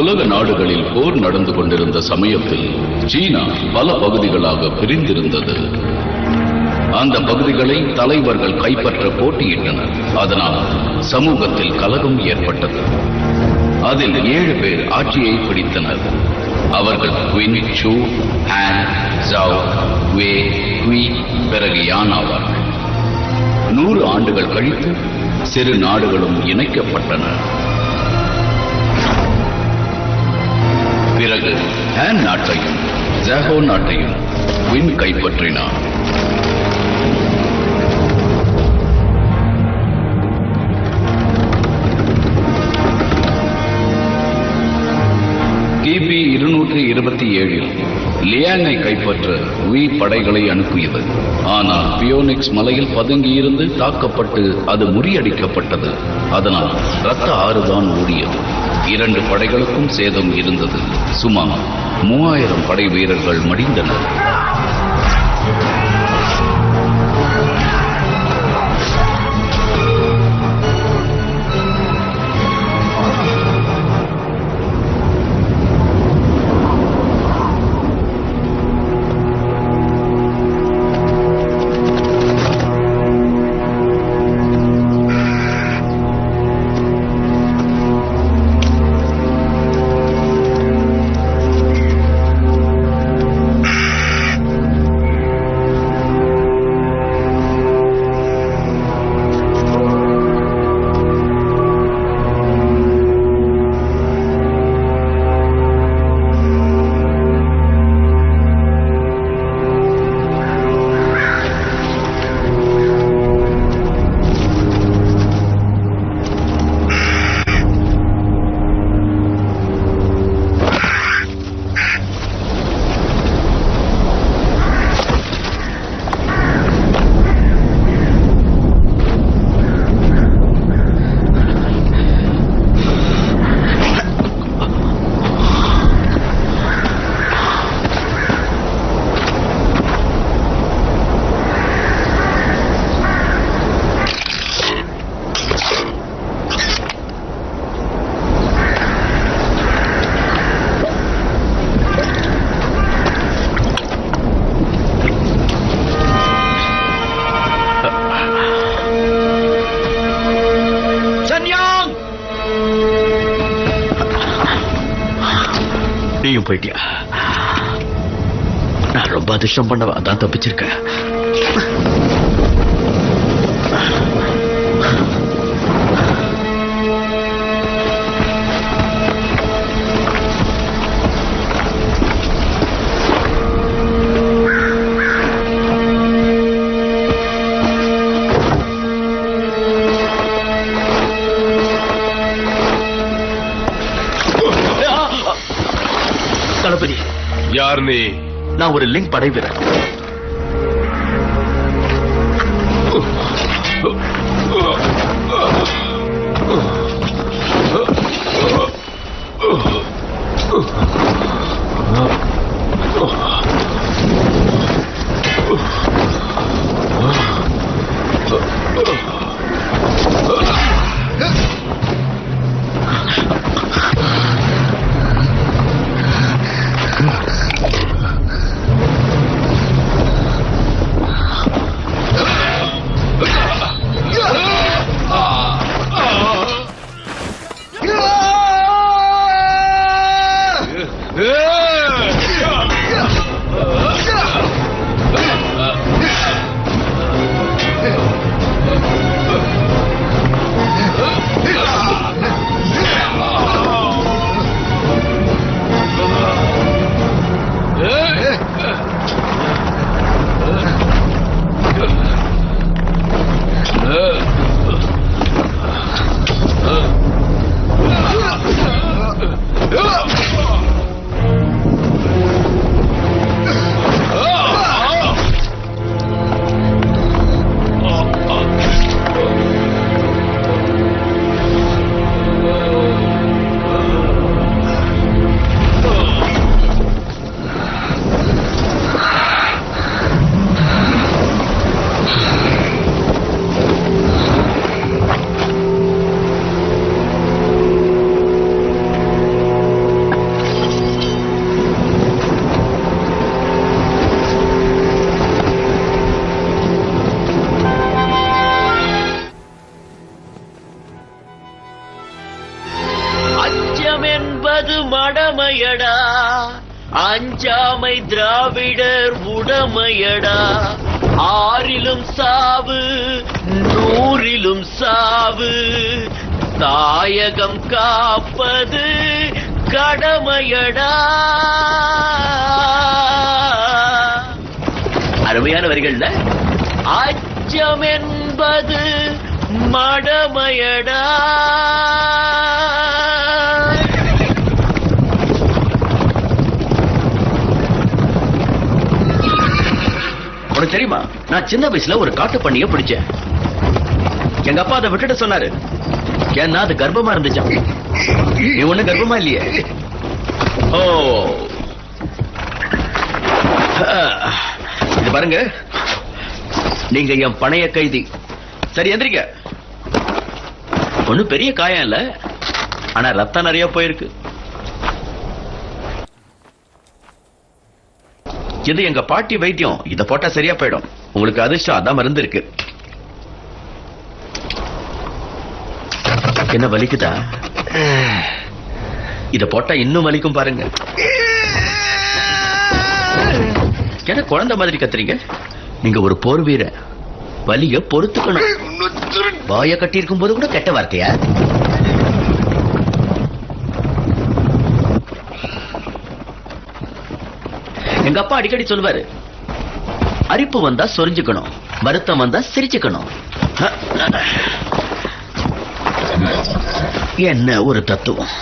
உலக நாடுகளில் போர் நடந்து கொண்டிருந்த சமயத்தில் சீனா பல பகுதிகளாக பிரிந்திருந்தது. அந்த பகுதிகளை தலைவர்கள் கைப்பற்ற போட்டியிட்டனர். அதனால் சமூகத்தில் கலகம் ஏற்பட்டது. அதில் 7 பேர் ஆட்சியை பிடித்தனர். அவர்கள் குயின், சூ, ஹான், ஜாவ், வே, குய், பிறகு யான் ஆவார்கள். 100 ஆண்டுகள் கழித்து சிறு நாடுகளும் இணைக்கப்பட்டன. பிறகு ஹான் நாட்டையும் ஜாஹோ நாட்டையும் குயின் கைப்பற்றினார். கிபி 227 லியாங்கை கைப்பற்ற வி படைகளை அனுப்பியது. ஆனால் பியோனிக்ஸ் மலையில் பதுங்கியிருந்து தாக்கப்பட்டு அது முறியடிக்கப்பட்டது. அதனால் இரத்த ஆறுதான் ஓடியது. 2 படைகளுக்கும் சேதம் இருந்தது. சுமார் 3000 படை வீரர்கள் மடிந்தனர். நீயும் போயிட்டியா? நான் ரொம்ப அதிர்ஷ்டம் பண்ணவா தான் தப்பிச்சிருக்கேன். தளபதி, யார் நீ? நான் ஒரு லிங்க் படை வீரர். கடமையடா, அஞ்சாமை திராவிடர் உடமையடா. ஆறிலும் சாவு, நூறிலும் சாவு, தாயகம் காப்பது கடமையடா. அருமையான வரிகள்ல அச்சம் என்பது மடமையடா. உனக்கு தெரியுமா, நான் சின்ன வயசுல ஒரு காட்டு பண்ணிய பிடிச்சேன். எங்க அப்பா அதை விட்டுட்டு சொன்னாரு. ஏன்னா அது கர்ப்பமா இருந்துச்சா. நீ ஒண்ணு கர்ப்பமா இல்லையே. ஓ, இது பாருங்க, நீங்க என் பணைய கைதி. சரி, எந்திரிக்க. ஒண்ணும் பெரிய காயம் இல்ல, ஆனா ரத்தம் நிறைய போயிருக்கு. இது எங்க பாட்டி வைத்தியம். இத போட்டா சரியா போயிடும். உங்களுக்கு அதிர்ஷ்டம், அதான் மருந்து இருக்கு. என்ன வலிக்குதா? இத போட்டா இன்னும் வலிக்கும் பாருங்க. என்ன குழந்தை மாதிரி கத்துறீங்க? நீங்க ஒரு போர் வீரர், வலிய பொறுத்துக்கணும். வாய கட்டி இருக்கும் போது கூட கெட்ட வார்த்தையா? எங்க அப்பா அடிக்கடி சொல்லுவாரு, அரிப்பு வந்தா சொரிஞ்சுக்கணும், வருத்தம் வந்தா சிரிச்சுக்கணும். என்ன ஒரு தத்துவம்.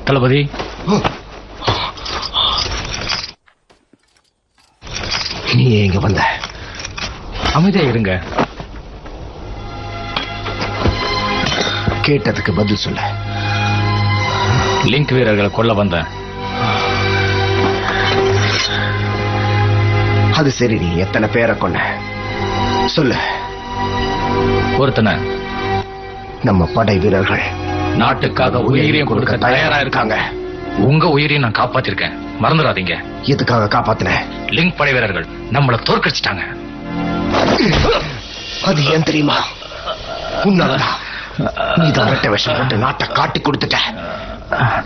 தளபதி, நீ எங்க வந்த? அமைதியா இருங்க. கேட்டதுக்கு பதில் சொல்ல. லிங்க் வீரர்களை கொல்ல வந்தேன். அது சரி, நீ எத்தனை பேரை கொன்ன சொல்லு. ஒருத்தனை. நம்ம படை வீரர்கள் நாட்டுக்காக உயிரையும் கொடுக்க தயாரா இருக்காங்க. உங்க உயிரையும் நான் காப்பாத்திருக்கேன், மறந்துடாதீங்க. எதுக்காக காப்பாத்தின? லிங்க் படை வீரர்கள் நம்மள தோற்கடிச்சிட்டாங்க. அது ஏன் தெரியுமா? உன்னாலதான். நீதான் ரெட்ட விஷம் போட்டு நாட்டை காட்டி கொடுத்துட்ட.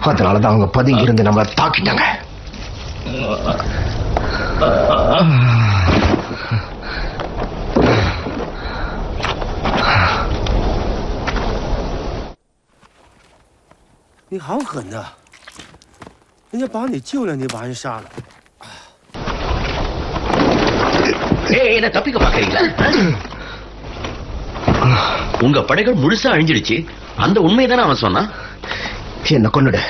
அதனாலதான் அவங்க பதுங்கி இருந்து நம்மளை தாக்கிட்டாங்க.你好狠呐！人家把你救了，你把人杀了。என்ன தப்பிக்க பாக்குறீங்களா? உங்க படைகள் முழுசா அழிஞ்சிடுச்சு. அந்த உண்மைதானே அவன் சொன்னான். என்ன கொன்னுடு.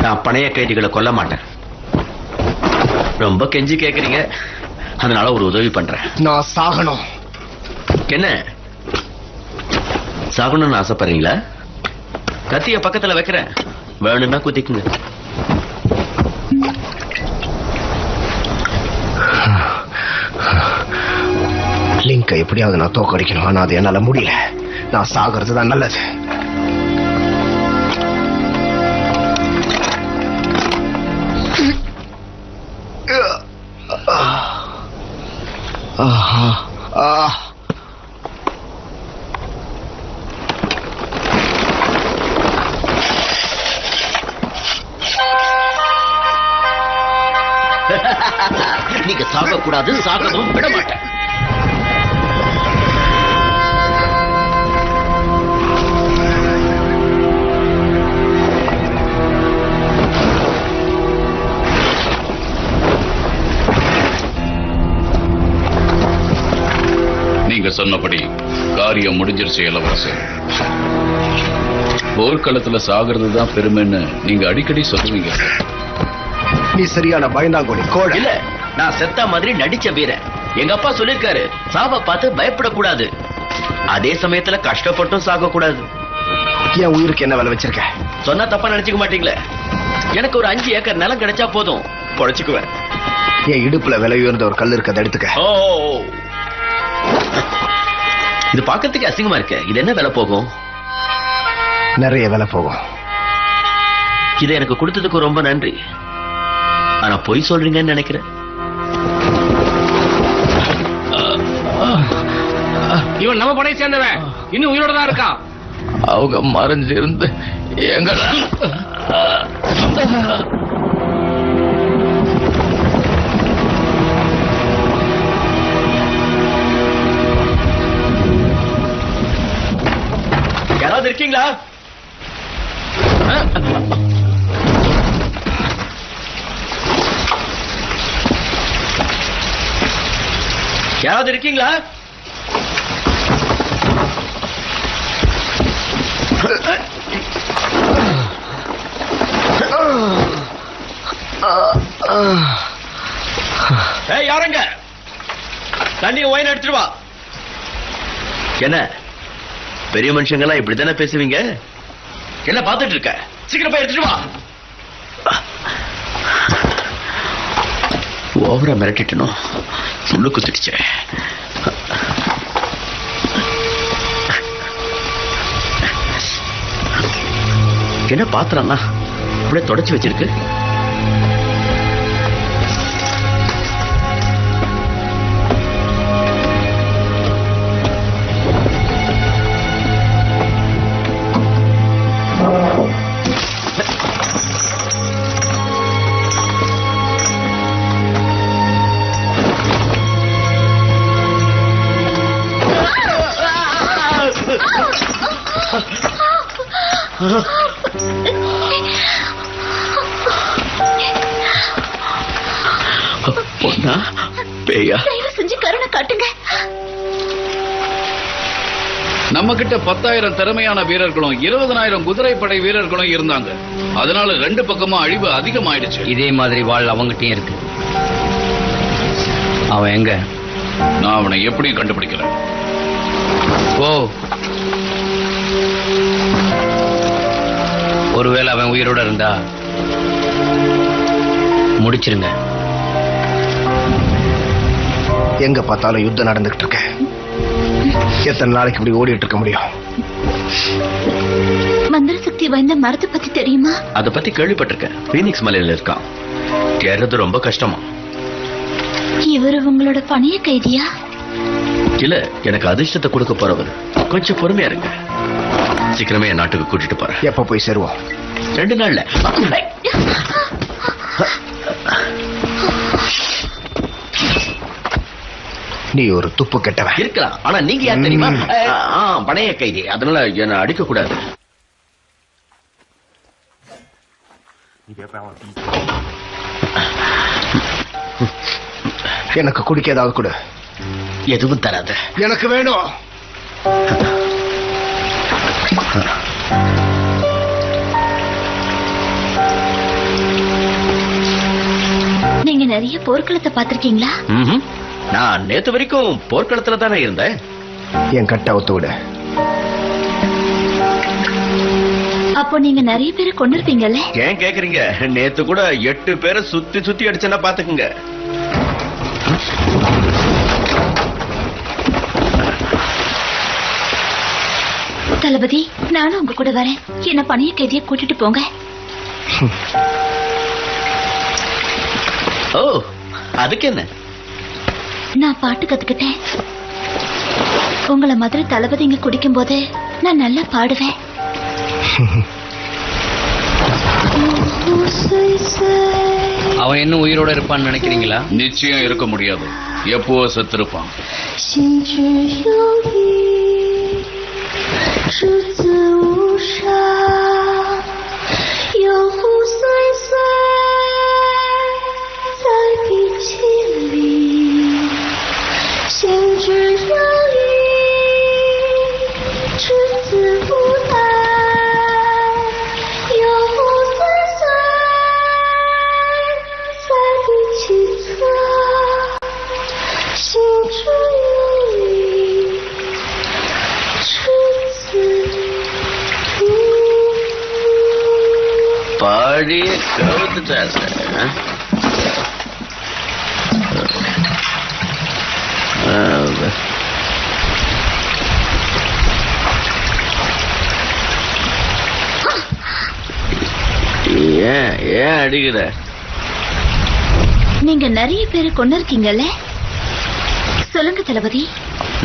நான் பணைய கைதிகளை கொல்ல மாட்டேன். ரொம்ப கெஞ்சி கேக்குறீங்க, அதனால ஒரு உதவி பண்றேன். நான் சாகணும். என்ன சாகணும்னு ஆசைப்படுறீங்களா? கத்திய பக்கத்துல வைக்கிறேன், வேணும்னா குத்திக்குங்க. லிங்கை எப்படியாவது நான் தோக்கடிக்கணும். ஆனா அது என்னால முடியல. நான் சாகிறது தான் நல்லது. நீங்க சாகக்கூடாது, சாகவும் விட மாட்டேன். நீங்க சொன்னபடி காரியம் முடிஞ்சிருச்சு இளவரசர். போர்க்களத்துல சாகிறது தான் பெருமைன்னு நீங்க அடிக்கடி சொல்லுவீங்க. நீ சரியான பயந்தாங்கோடி கோழ. இல்ல, நான் செத்த மாதிரி நடிச்ச வீரன். எங்க அப்பா சொல்லிருக்காரு, சாவ பார்த்து பயப்படக்கூடாது, அதே சமயத்துல கஷ்டப்பட்டும் சாக கூடாது. என் உயிருக்கு என்ன வேலை வச்சிருக்க? சொன்னா தப்பா நினைச்சுக்க மாட்டீங்களே. எனக்கு ஒரு 5 ஏக்கர் நிலம் கிடைச்சா போதும், பொழைச்சுக்குவேன். என் இடுப்புல விலை உயர்ந்த ஒரு கல் இருக்கு, அதை எடுத்துக்க. ஓ, இது பாக்கிறதுக்கு அசிங்கமா இருக்கு. இது என்ன விலை போகும்? நிறைய விலை போகும். இதை எனக்கு கொடுத்ததுக்கு ரொம்ப நன்றி. ஆனா பொய் சொல்றீங்கன்னு நினைக்கிறேன். இவன் நம்ம படையை சேர்ந்தவன், இன்னும் உயிரோட தான் இருக்கான். அவங்க மறைஞ்சு இருந்து எங்க யாராவது இருக்கீங்களா? யாராவது இருக்கீங்களா? யாருங்க? தண்ணிய ஒயின் எடுத்துட்டு வா. என்ன பெரிய மனுஷங்கெல்லாம் இப்படித்தானே பேசுவீங்க? என்ன பார்த்துட்டு இருக்க? சீக்கிரம் போய் எடுத்துட்டு வா. ஓவரா மிரட்டிட்டனும், முள்ளு குத்திடுச்சே. என்ன பாத்திரம்னா அப்படியே தொடச்சு வச்சிருக்கு? பொண்ணா பேயா? செஞ்சு கருணை காட்டுங்க. நம்ம கிட்ட 10,000 திறமையான வீரர்களும் 20,000 குதிரைப்படை வீரர்களும் இருந்தாங்க. அதனால 2 பக்கமும் அழிவு அதிகமாயிடுச்சு. இதே மாதிரி வாழ் அவங்கிட்டயும் இருக்கு. அவன் எங்க? நான் அவனை எப்படியும் கண்டுபிடிக்கிறேன். ஓ, ஒருவேளை அவன் உயிரோட இருந்தா முடிச்சிருங்க. எங்க பார்த்தாலும் யுத்தம் நடந்துகிட்டு இருக்க. எத்தனை நாளைக்கு இப்படி ஓடிட்டு இருக்க முடியும்? மந்திர சக்தி வாய்ந்த மரத்தை பத்தி தெரியுமா? அதை பத்தி கேள்விப்பட்டிருக்கேன். பீனிக்ஸ் மலையில இருக்கான். ஏறது ரொம்ப கஷ்டமா. இவரு உங்களோட பணைய கைதியா? இல்ல, எனக்கு அதிர்ஷ்டத்தை கொடுக்க போறவர். கொஞ்சம் பொறுமையா இருங்க. சீக்கிரமே என் நாட்டுக்கு கூட்டிட்டு போறேன். எப்ப போய் சேருவோம்? 2 நாள்ல. நீ ஒரு துப்பு கெட்டவன். இருக்கலாம், ஆனா நீங்க யார் தெரியுமா? பணைய கைதி, அதனால என்ன அடிக்க கூடாது. எனக்கு குடிக்க ஏதாவது கொடு. எதுவும் தராது. எனக்கு வேணும். நீங்க நிறைய போர்க்களத்தை பாத்திருக்கீங்களா? நான் நேத்து வரைக்கும் போர்க்களத்துல தானே இருந்தேன். என் கட்ட ஒத்து விடு. அப்போ நீங்க நிறைய பேரை கொண்டிருப்பீங்கல்ல? ஏன் கேக்குறீங்க? நேத்து கூட 8 பேரை சுத்தி சுத்தி அடிச்சேன்னா பாத்துக்குங்க. தளபதி, நானும் உங்க கூட வரேன். என்ன பணைய கைதிய கூட்டிட்டு போங்க. ஓ, அதுக்கு என்ன? நான் பாட்டு கத்துக்கிட்டேன். உங்களை மதுரை தளபதி இங்க குடிக்கும் போது நான் நல்லா பாடுவேன். அவன் இன்னும் உயிரோட இருப்பான்னு நினைக்கிறீங்களா? நிச்சயம் இருக்க முடியாது. எப்போ செத்திருப்பான். தாடியே கவுத்துட்டாரு. ஏன் ஏன் அடிக்கிற? நீங்க நிறைய பேரை கொண்டு இருக்கீங்கல்ல, சொல்லுங்க தளபதி.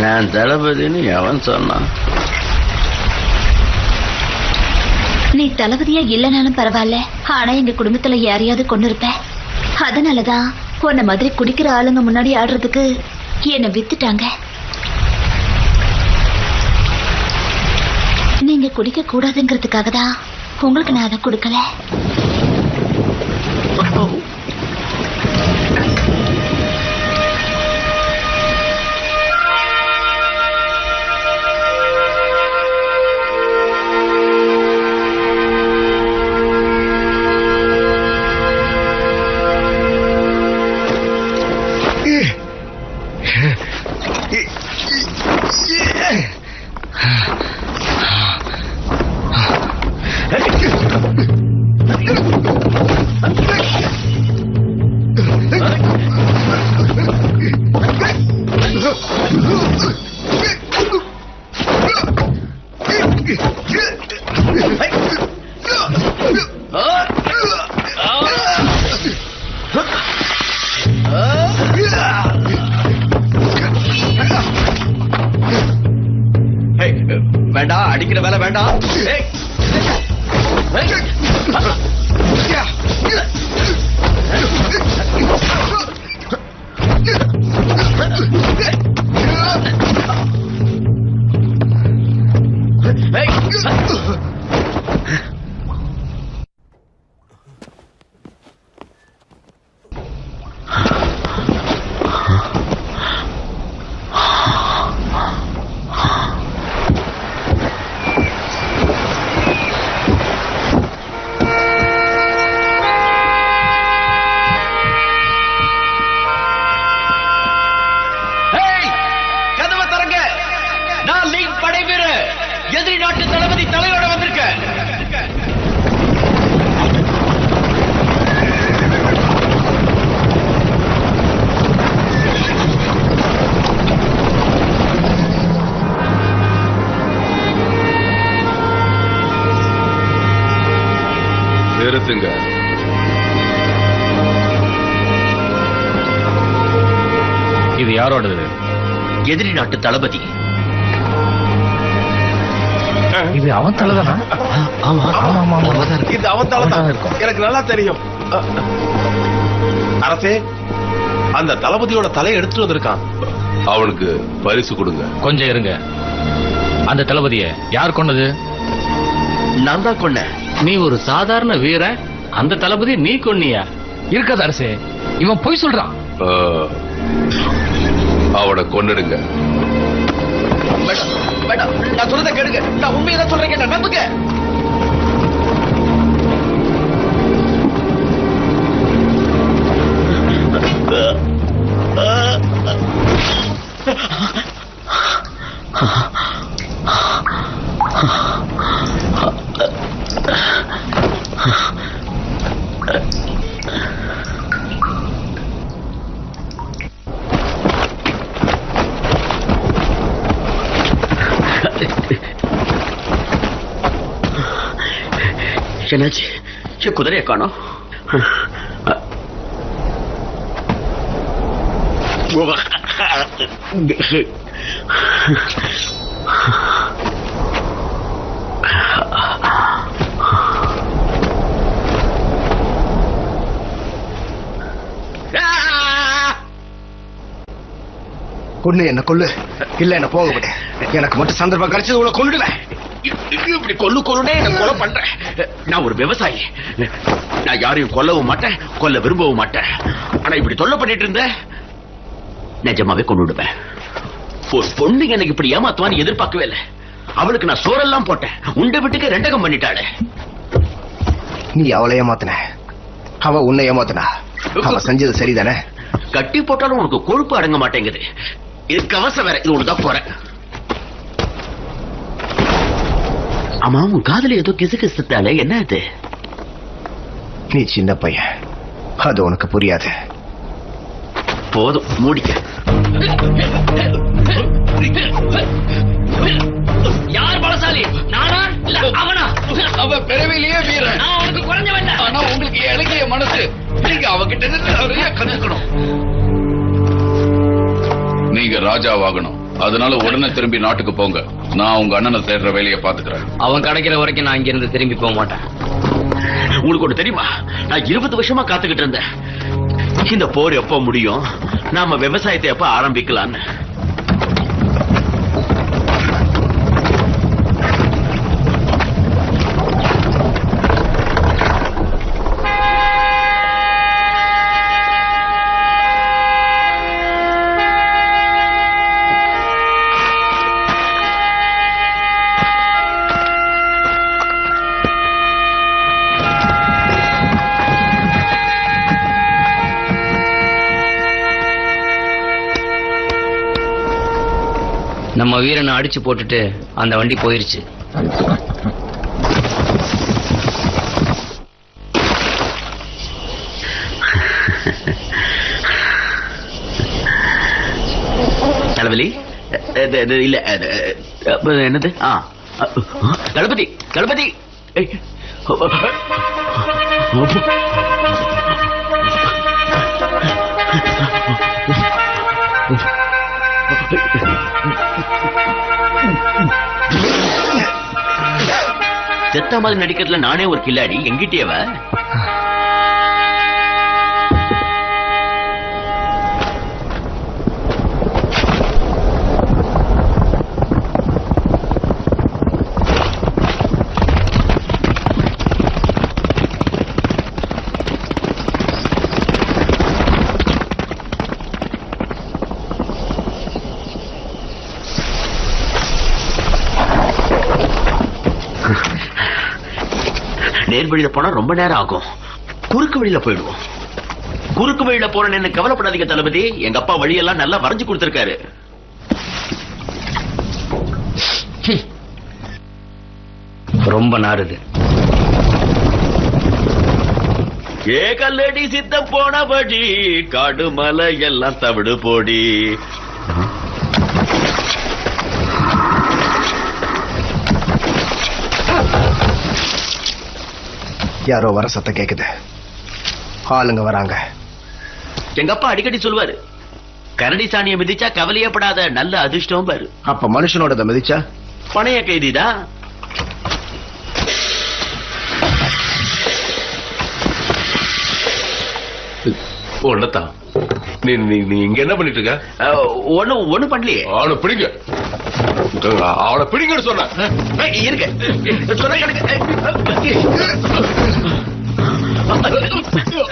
நான் தளபதின்னு எவன் சொன்னான்? நீ தளபதியா இல்லனாலும் பரவாயில்ல, ஆனா எங்க குடும்பத்துல யாரையாவது கொண்டு இருப்ப. அதனாலதான் உன்ன மாதிரி குடிக்கிற ஆளுங்க முன்னாடி ஆடுறதுக்கு என்ன வித்துட்டாங்க. நீங்க குடிக்க கூடாதுங்கிறதுக்காக தான் உங்களுக்கு நான் அதை கொடுக்கல. வேண்டாம், அடிக்கிற வேலை வேண்டாம். எதிரி நாட்டு தளபதி தலையோட வந்திருக்க. நிறுத்துங்க. இது யாரோடது? எதிரி நாட்டு தளபதி. இது அவன் தலைதானா? இது அவன் தலை தான் இருக்கும், எனக்கு நல்லா தெரியும். அரசே, அந்த தளபதியோட தலையை எடுத்துட்டு வந்திருக்கான். அவனுக்கு பரிசு கொடுங்க. கொஞ்சம் இருங்க. அந்த தளபதியை யார் கொண்டது? நான் தான் கொன்னேன். நீ ஒரு சாதாரண வீரன், அந்த தளபதி நீ கொன்னியா? இருக்காது அரசே, இவன் பொய் சொல்றான். அவனை கொன்னுடுங்க. வேண்டாம், நான் சொல்றத கேளுங்க. நான் உண்மையை தான் சொல்றேன், என்ன நம்புங்க. என்னாச்சு? குதிரையை காணோம். கொள்ளு என்ன கொள்ளு, இல்ல என்ன போக விடு. எனக்கு மட்டும் சந்தர்ப்பம் கிடைச்சது உங்களை கொல்லுடுவேன். இப்படி கொல்லுனே என்ன கொலை பண்றேன். நான் ஒரு விவசாயி. நான் யாரையும் கொல்லவும் மாட்டேன், கொல்ல விரும்பவும் மாட்டேன். ஆனா இப்படி தொல்லை பண்ணிட்டு இருந்த நிஜமாவே கொண்டுடுவேன். ஒரு பொண்ணு எனக்கு இப்படி ஏமாத்துவான்னு எதிர்பார்க்கவே இல்லை. அவளுக்கு நான் சோறெல்லாம் போட்டேன், உண்டை விட்டுக்கு ரெண்டகம் பண்ணிட்டாளே. நீ அவளை ஏமாத்தின, அவ உன்னை ஏமாத்தினா. அவ செஞ்சது சரிதானே? கட்டி போட்டாலும் உனக்கு கொழுப்பு அடங்க மாட்டேங்குது. இது கவசம் வேற, இது ஒண்ணுதான் போறேன். ஆமா, உன் காதல ஏதோ கிசு கிசுத்தாலே, என்ன அது? நீ சின்ன பையன், அது உனக்கு புரியாது. போதும், மூடிக்க. யார் பலசாலி, நானா இல்ல அவனா? அவன் பிறவிலேயே வீரன். நான் உனக்கு குறைஞ்சவன். ஆனா உங்களுக்கு இலக்கிய மனசு, நீங்க அவகிட்ட இருந்து நிறைய கத்துக்கணும். நீங்க ராஜாவாகணும். அதனால உடனே திரும்பி நாட்டுக்கு போங்க. நான் உங்க அண்ணனை தேடுற வேலையை பாத்துக்கிறேன். அவன் கிடைக்கிற வரைக்கும் நான் இங்க இருந்து திரும்பி போக மாட்டேன். உங்களுக்கு ஒண்ணு தெரியுமா, நான் 20 வருஷமா காத்துக்கிட்டு இருந்தேன். இந்த போர் எப்ப முடியும், நாம விவசாயத்தை எப்ப ஆரம்பிக்கலான்னு. நம்ம வீரனை அடிச்சு போட்டுட்டு அந்த வண்டி போயிருச்சு. தளபதி இல்ல, என்னது? தளபதி, தளபதி செத்த மாதிரி நடிக்கிறதுல நானே ஒரு கில்லாடி. எங்கிட்டேவ நேர் வழியில போனா ரொம்ப நேரம் ஆகும். குறுக்கு வழியில போயிடுவோம். குறுக்கு வழியில போறேன்னு கவலைப்படாதீங்க தளபதி. எங்க அப்பா வழியெல்லாம் நல்லா வரைஞ்சு கொடுத்திருக்காரு. ரொம்ப நாருது. ஏ கல்லடி சித்த போன படி, காடு மலை எல்லாம் தவிடு போடி. யாரோ வர சத்தம் கேக்குது. ஆளுங்க வராங்க. எங்க அப்பா அடிக்கடி சொல்லுவாரு, கரடி சாணியை மிதிச்சா கவலையப்படாத, நல்ல அதிர்ஷ்டம் பாரு. அப்ப மனுஷனோட மிதிச்சா பணைய கைதிதான். ஒன்னதான் நீ இங்க என்ன பண்ணிட்டு இருக்க? ஒண்ணு பண்ணலையே. அவனை பிடிங்க, அவனை பிடிங்கன்னு சொன்ன. இருக்க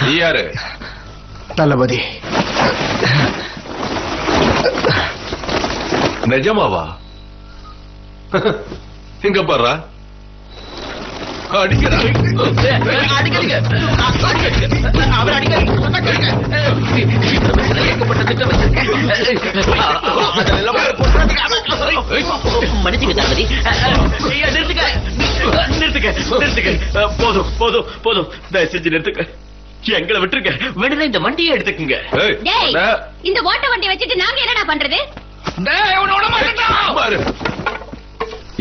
நீ யாரு? தளபதி. நிஜமாவா? இங்க பாரு, போதும் போதும் போதும், தயவு செஞ்சு நிறுத்துக்க. எங்களை விட்டுருக்க. வேணும்னா இந்த வண்டியை எடுத்துக்குங்க. இந்த ஓட்ட வண்டி வச்சுட்டு நாங்க என்னடா பண்றது?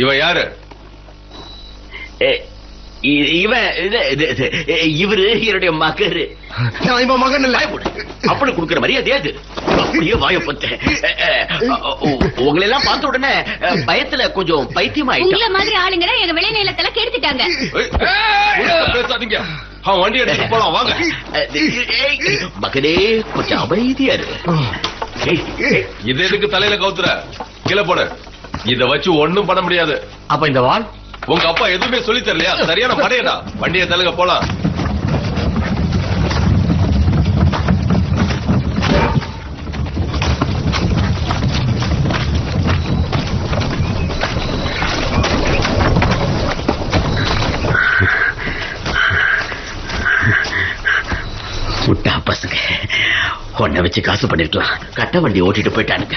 இவன் யாரு? இவரு என்னுடைய மகரு. மகன் இல்ல. அப்படி கொடுக்கிற மரியாதை அது. அப்படியே வாய பத்த. உங்களை எல்லாம் பார்த்த உடனே பயத்துல கொஞ்சம் பைத்தியமாயிட்டேன். உங்கள மாதிரி ஆளுங்க எங்க விளைநிலத்துல கெடுத்துட்டாங்க. பேசாதீங்க, அவன் வண்டி எடுத்து போலாம் வாங்க. மகனே கொஞ்சம் அமைதியா இரு. இது எதுக்கு தலையில கவுத்துற? கீழே போட. இத வச்சு ஒண்ணும் பண்ண முடியாது. அப்ப இந்த வால் உங்க அப்பா எதுவுமே சொல்லி தரலையா? சரியான படையடா. வண்டியை தள்ளுங்க போலாம். முட்டா பசங்க. உன்னை வச்சு காசு பண்ணிருக்கலாம். கட்ட வண்டி ஓட்டிட்டு போயிட்டானுங்க.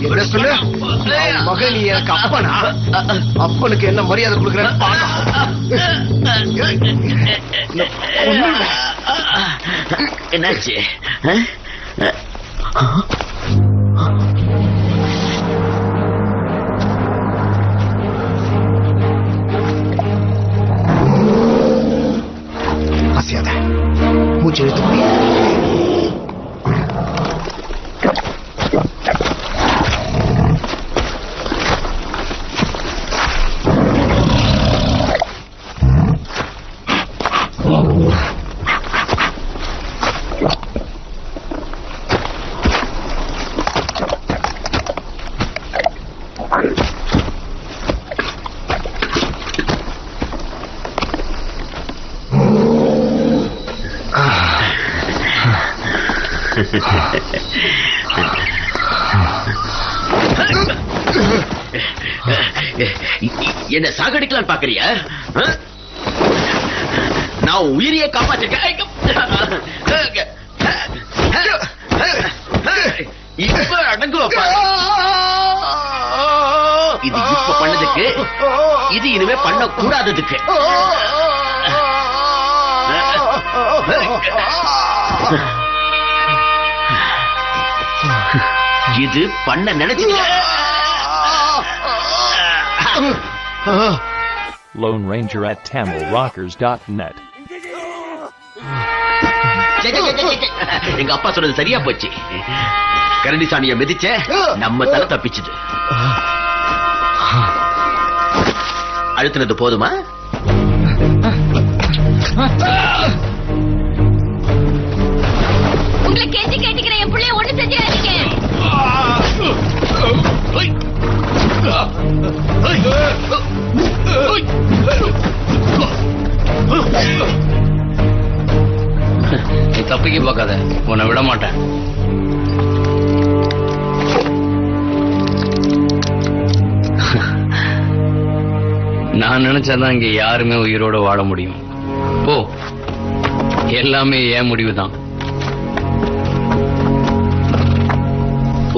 என்ன சொல்லு? மகன் நீ எனக்கு அப்பனா? அப்பனுக்கு என்ன மரியாதை கொடுக்குறேன்னு என்னாச்சு? அசையாத, மூச்சு இழுத்து போய் என்ன சாகடிக்கலாம் பாக்குறியா? நான் உயிரியை காப்பாற்றிருக்கேன். இப்ப அடங்குவப்பா. இது இப்ப பண்ணதுக்கு, இது இனிமே பண்ண கூடாததுக்கு. இது பண்ண நினைச்சிருக்க. Lone Ranger at TamilRockers.net. எங்க அப்பா சொன்னது சரியா போச்சு. கரடி சாணிய மிதிச்ச நம்ம தலை தப்பிச்சுது. அழுத்தினது போதுமா? உங்களை கேட்டு கேட்டுக்கிறேன். என் பிள்ளைய ஒண்ணு செஞ்சிடாதீங்க. நீ தப்பிக்க பார்க்காத, உன்னை விட மாட்டேன். நான் நினைச்சாதான் இங்க யாருமே உயிரோட வாழ முடியும். போ, எல்லாமே ஏன் முடிவுதான்.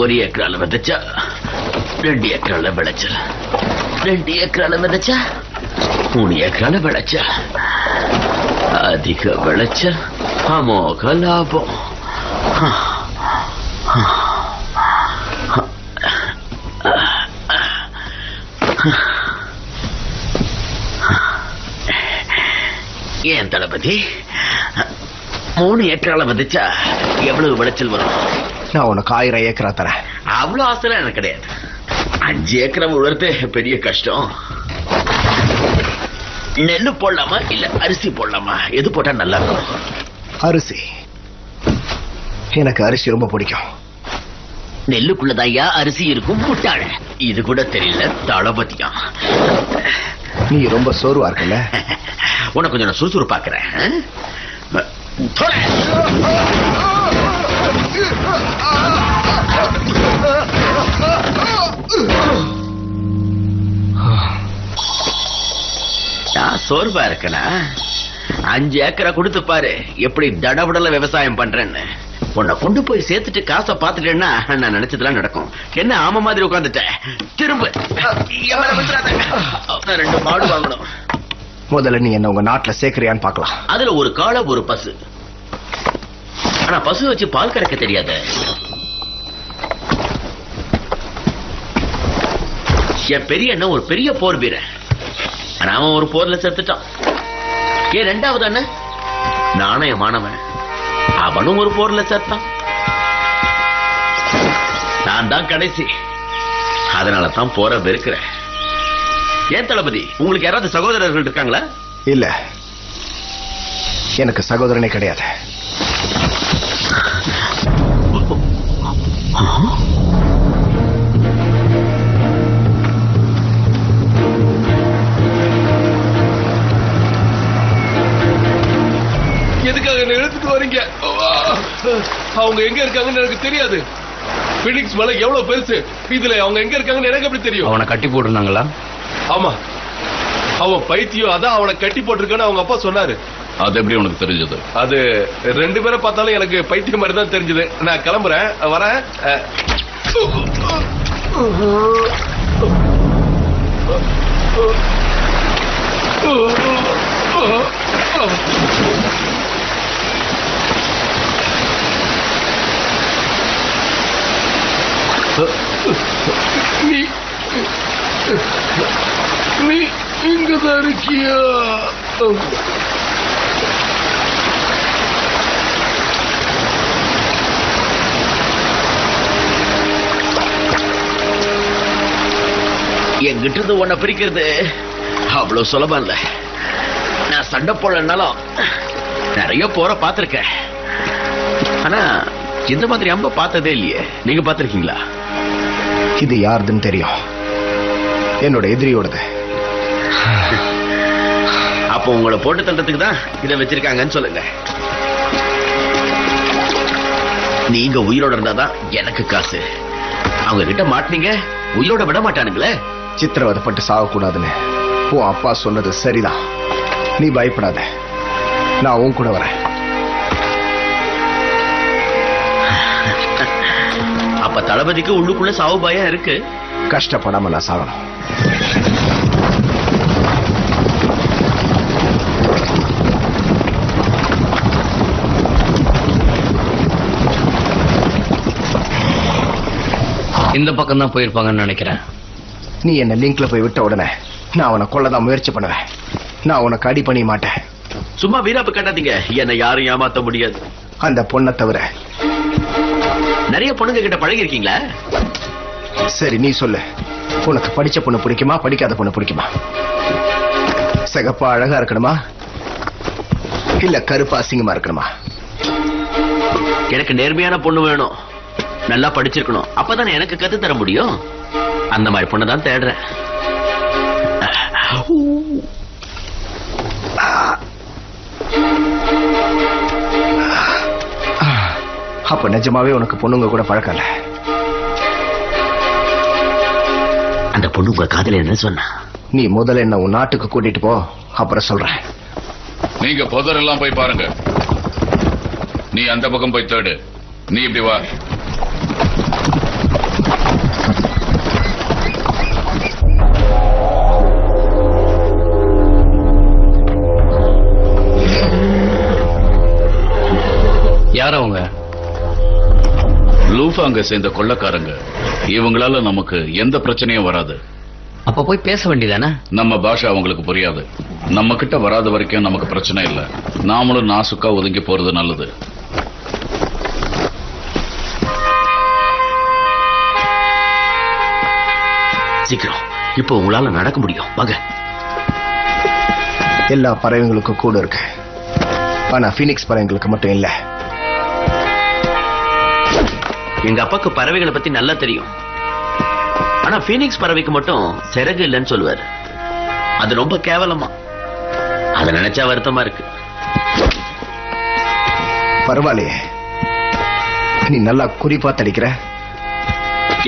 ஒரு ஏக்கரால விதைச்சா 2 ஏக்கரால விளைச்சல், 2 ஏக்கரால விதைச்சா 3 ஏக்கரால விளைச்சல். அதிக விளைச்சல், அமோக லாபம். ஏன் தளபதி, 3 ஏக்கரால விதைச்சா எவ்வளவு விளைச்சல் வரும்? நான் உனக்கு 1000 ஏக்கரா தரேன். அவ்வளவு ஆசைலாம் எனக்கு கிடையாது. 5 ஏக்கரம் உழறது பெரிய கஷ்டம். நெல்லு போடலாமா இல்ல அரிசி போடலாமா? எது போட்டா நல்லா இருக்கும்? அரிசி. எனக்கு அரிசி ரொம்ப பிடிக்கும். நெல்லுக்குள்ளதான் அரிசி இருக்கும். முட்டாள, இது கூட தெரியல தளபதியா. நீ ரொம்ப சோர்வா இருக்கல. உனக்கு கொஞ்சம் நான் சுறுசுறுப்பாக்குறேன். நான் சோர்வா இருக்கனா? 5 ஏக்கரை கொடுத்து பாரு எப்படி தடபடல விவசாயம் பண்றேன்னு. உன்னை கொண்டு போய் சேர்த்துட்டு காசை பாத்துட்டேன்னா நான் நினைச்சதெல்லாம் நடக்கும். என்ன ஆம மாதிரி உட்காந்துட்டேன். திரும்ப 2 மாடு வாங்கணும். முதல்ல நீ என்ன உங்க நாட்டுல சேர்க்கிறியான்னு பாக்கலாம். அதுல ஒரு காளை, ஒரு பசு. ஆனா பசு வச்சு பால் கறக்க தெரியாது. என் பெரிய அண்ணன் ஒரு பெரிய போர் வீரன். ஆனா அவன் ஒரு போர்ல செத்துட்டான். ஏன் 2வது அண்ணன் நாணயமானவன், அவனும் ஒரு போர்ல செத்தான். நான் தான் கடைசி. அதனால தான் போற வெறுக்கிறேன். ஏன் தளபதி, உங்களுக்கு யாராவது சகோதரர்கள் இருக்காங்களா? இல்ல, எனக்கு சகோதரனே கிடையாது. எதுக்காக என்ன இழுத்துட்டு வரீங்க? அவங்க எங்க இருக்காங்கன்னு எனக்கு தெரியாது. பினிக்ஸ் மலை எவ்வளவு பெருசு, இதுல அவங்க எங்க இருக்காங்கன்னு எனக்கு எப்படி தெரியும்? அவனை கட்டி போட்டிருந்தாங்களா? ஆமா, அவன் பைத்தியம், அதான் அவனை கட்டி போட்டிருக்கான்னு அவங்க அப்பா சொன்னாரு. அது எப்படி உனக்கு தெரிஞ்சது? அது 2 பேரை பார்த்தாலும் எனக்கு பைத்தியம் மாதிரி தான் தெரிஞ்சது. நான் கிளம்புறேன், வரேன். நீ இங்கதான் இருக்கியா? என்கிட்ட இருந்து உன்னை பிரிக்கிறது அவ்வளவு சுலபம் இல்ல. நான் சண்டை போடலனாலும் நிறைய போற பாத்திருக்கேன். ஆனா இந்த மாதிரி அம்ப பார்த்ததே இல்லையே. நீங்க பாத்திருக்கீங்களா? இது யாருதுன்னு தெரியும். என்னோட எதிரியோடது. அப்போ உங்களை போட்டு தண்டத்துக்கு தான் இதை வச்சிருக்காங்கன்னு சொல்லுங்க. நீங்க உயிரோட இருந்தாதான் எனக்கு காசு. அவங்க கிட்ட மாட்டினீங்க, உயிரோட விட மாட்டானுங்களே. சித்திரவதைப்பட்டு சாகக்கூடாதுன்னு உன் அப்பா சொன்னது சரிதான். நீ பயப்படாத, நான் உன் கூட வரேன். அப்ப தளபதிக்கு உள்ளுக்குள்ள சாவு பயம் இருக்கு. கஷ்டப்படாம நான் சாகணும். இந்த பக்கம் தான் போயிருப்பாங்கன்னு நினைக்கிறேன். நீ என்ன லிங்க்ல போய் விட்ட உடனே நான் அவனை கொல்லதான் முயற்சி பண்ணுவேன். நான் உனக்கு அடி பண்ணி மாட்டேன். சும்மா வீராப்பு கட்டாதீங்க. என்னை யாரும் ஏமாத்த முடியாது. அந்த பொண்ணை தவிர நிறைய பொண்ணுங்க கிட்ட பழகி இருக்கீங்களா? சரி, நீ சொல்லு. உனக்கு படிச்ச பொண்ணு பிடிக்குமா, படிக்காத பொண்ணு பிடிக்குமா? சிகப்பா அழகா இருக்கணுமா, இல்ல கருப்பா அசிங்கமா இருக்கணுமா? எனக்கு நேர்மையான பொண்ணு வேணும். நல்லா படிச்சிருக்கணும். அப்பதான் எனக்கு கத்து தர முடியும். அந்த மாதிரி பொண்ணு தான் தேடுறேன். அப்ப நிஜமாவே உனக்கு பொண்ணுங்க கூட பழக்கம் இல்ல. அந்த பொண்ணு உங்க காதல என்ன சொன்னா? நீ முதல்ல என்ன உன் நாட்டுக்கு கூட்டிட்டு போ, அப்புறம் சொல்றேன். நீங்க புதரெல்லாம் போய் பாருங்க. நீ அந்த பக்கம் போய் தேடு. நீ இப்படி வா. யார் அவங்க? லூஃபாங்க சேர்ந்த கொள்ளக்காரங்க. இவங்களால நமக்கு எந்த பிரச்சனையும் வராது. அப்ப போய் பேச வேண்டியதானே? நம்ம பாஷை அவங்களுக்கு புரியாது. நம்ம கிட்ட வராத வரைக்கும் நமக்கு பிரச்சனை இல்ல. நாமளும் நாசுக்கா ஒதுங்கி போறது நல்லது. சீக்கிரம், இப்போ உங்களால நடக்க முடியும். வாங்க. எல்லா பறவைங்களுக்கும் கூட இருக்கு, ஆனா பீனிக்ஸ் பறவைங்களுக்கு மட்டும் இல்ல. எங்க அப்பாக்கு பறவைகளை பத்தி நல்லா தெரியும். ஆனா பீனிக்ஸ் பறவைக்கு மட்டும் சிறகு இல்லைன்னு சொல்லுவாரு. அது ரொம்ப கேவலமா. அதை நினைச்சா வருத்தமா இருக்கு. பரவாயில்லையே, நீ நல்லா குறிப்பா தடிக்கிற.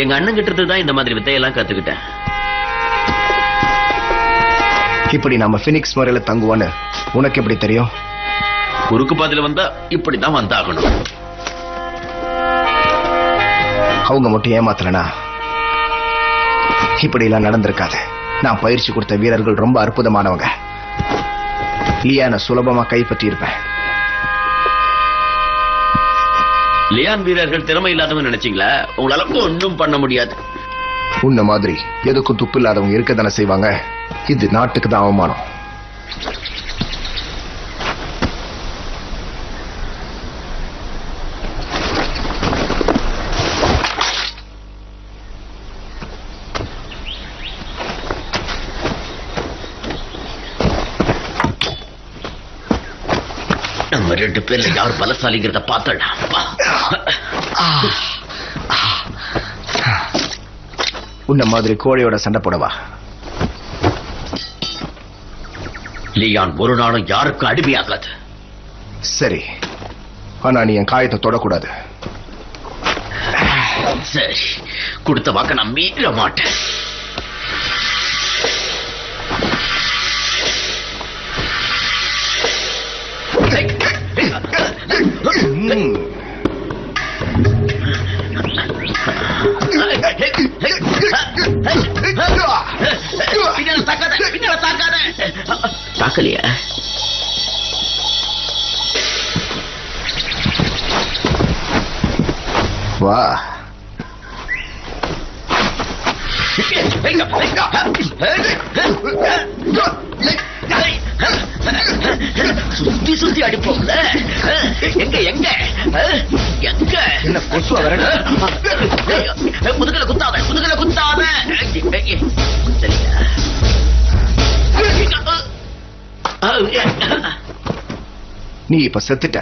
எங்க அண்ணன் கிட்ட இருந்து தான் இந்த மாதிரி வித்தையெல்லாம் கத்துக்கிட்டேன். இப்படி நம்ம பீனிக்ஸ் முறையில தங்குவான்னு உனக்கு எப்படி தெரியும்? குறுக்கு பாதையில வந்தா இப்படிதான் வந்தாகணும். அவங்க மட்டும் ஏமாத்தலனா இப்படி எல்லாம் நடந்திருக்காது. நான் பயிற்சி கொடுத்த வீரர்கள் ரொம்ப அற்புதமானவங்க. லியான சுலபமா கைப்பற்றி இருப்பேன். லியான் வீரர்கள் திறமை இல்லாதவங்க நினைச்சீங்களா? உங்களால ஒன்றும் பண்ண முடியாது. உன்ன மாதிரி எதுக்கும் துப்பு இல்லாதவங்க இருக்கதானே செய்வாங்க. இது நாட்டுக்கு தான் அவமானம். நம்ம 2 பேர்ல யார் பலசாலிங்கிறத பார்த்தலாம். உன்ன மாதிரி கோழையோட சண்டை போடவா? லியான் ஒரு நாளும் யாருக்கும் அடிமையாகாது. சரி, ஆனா நீ என் காயத்தை தொடக்கூடாது. சரி, கொடுத்த வாக்க நான் மீற மாட்டேன். தாக்கலையா? வா. சுத்தி சுத்தி அடிப்போம்ல. எங்க எங்க எங்க என்ன கொசுவா வரணும்? முதுகல குத்தாத, முதுகல குத்தாத. சரியா? நீ இப்ப செத்துட்ட.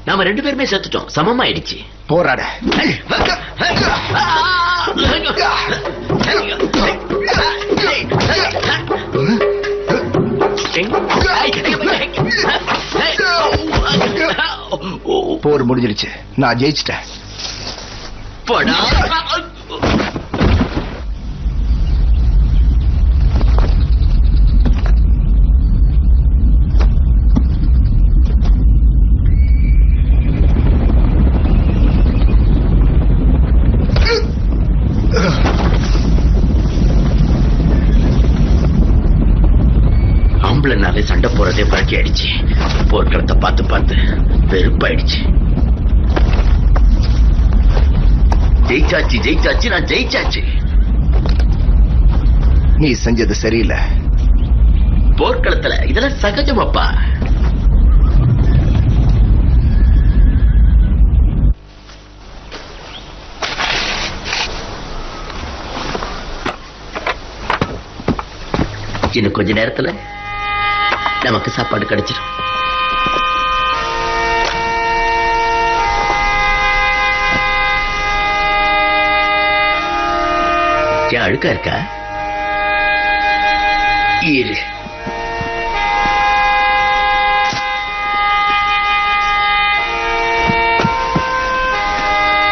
நாம 2 பேருமே செத்துட்டோம். சமமாயிடுச்சு. போராட. போர் முடிஞ்சிருச்சு. நான் ஜெயிச்சிட்டேன். போடா. ஆம்பளைனாலே சண்டை போறதே பழக்கி ஆயிடுச்சு. போர்க்களத்தை பார்த்து பார்த்து வெறுப்பாயிடுச்சு. ஜெயிச்சாச்சு ஜெயிச்சாச்சு, நான் ஜெயிச்சாச்சு. நீ செஞ்சது சரியில்லை. போர்க்களத்துல இதெல்லாம் சகஜமாப்பா. இன்னும் கொஞ்ச நேரத்துல நமக்கு சாப்பாடு கிடைச்சிடும். ஏன் அழுக்கா இருக்கா? இரு.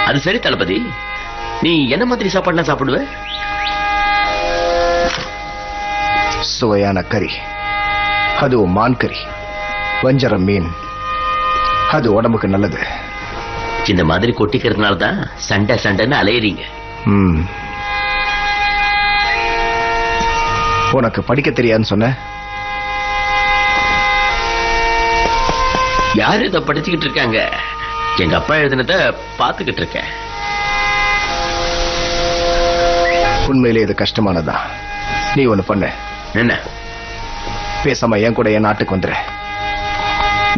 அது சரி தளபதி, நீ என்ன மாதிரி சாப்பாடுலாம் சாப்பிடுவ? சுவையான கறி, அதுவும் மான் கறி, வஞ்சரம் மீன், அது உடம்புக்கு நல்லது. இந்த மாதிரி கொட்டிக்கிறதுனால தான் சண்டை சண்டைன்னு அலையறீங்க. உனக்கு படிக்க தெரியாதுன்னு சொன்ன? யாரு இதை படிச்சுக்கிட்டு இருக்காங்க? எங்க அப்பா எழுதினத பாத்துக்கிட்டு இருக்கேன். உண்மையிலே இது கஷ்டமானதான். நீ ஒண்ணு பண்ண. என்ன? பேசாம என் கூட என் நாட்டுக்கு வந்துரு.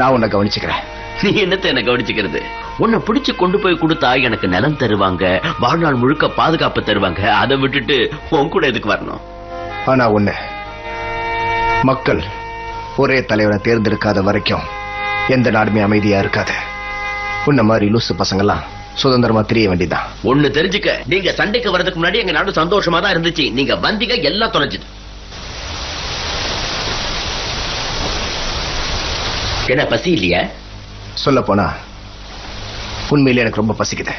நான் உன்னை கவனிச்சுக்கிறேன். நீ என்னத்தை என்ன கவனிச்சுக்கிறது? உன்னை பிடிச்சு கொண்டு போய் கொடுத்தா எனக்கு நிலம் தருவாங்க, வாழ்நாள் முழுக்க பாதுகாப்பு தருவாங்க. அதை விட்டுட்டு உன் கூட எதுக்கு வரணும்? ஆனா ஒண்ணு, மக்கள் ஒரே தலைவனை தேர்ந்தெடுக்காத வரைக்கும் எந்த நாடுமே அமைதியா இருக்காது. உன்ன மாதிரி லூசு பசங்கெல்லாம் சுதந்திரமா தெரிய வேண்டியதான். ஒண்ணு தெரிஞ்சுக்க, நீங்க சண்டைக்கு வர்றதுக்கு முன்னாடி எங்க நாடு சந்தோஷமா தான் இருந்துச்சு. நீங்க வந்தீங்க, எல்லாம் தொலைஞ்சுது. என்ன பசி இல்லையா? சொல்ல போனா உண்மையிலே எனக்கு ரொம்ப பசிக்குது.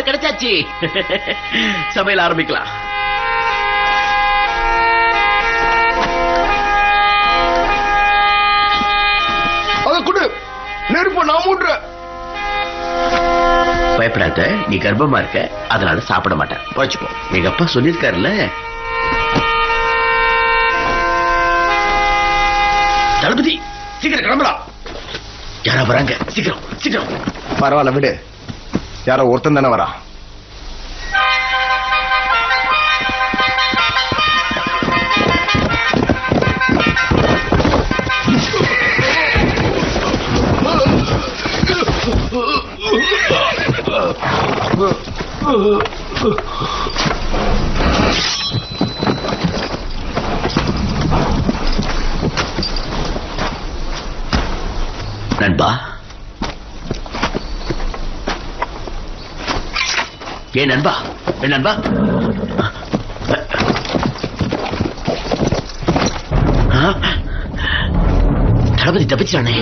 கிடைச்சாச்சு. சமையல் ஆரம்பிக்கலாம். அத குடு, நெருப்பு நான் மூடுறேன். பயப்படாத, நீ கர்ப்பமா இருக்க, அதனால சாப்பிட மாட்டேன். போச்சுப்போ. எங்க அப்பா சொல்லியிருக்காருல்ல. தளபதி சீக்கிரம் கிளம்பலாம். யாரா வராங்க? சீக்கிரம் சீக்கிரம். பரவாயில்ல விடு, யாரோ ஒருத்தன் தானே வரா. நண்பா, ஏன் நண்பா, என் நண்பா, தளபதி தப்பிச்சானே.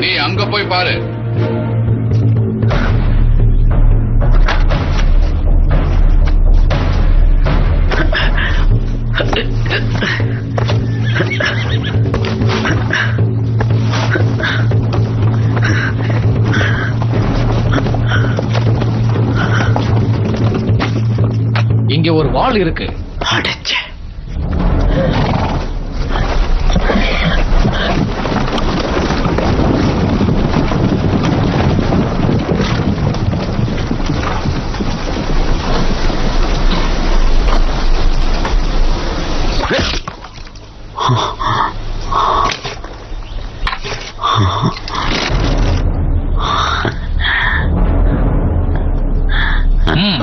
நீ அங்க போய் பாரு. இங்க ஒரு வாள் இருக்கு. அடச்சே.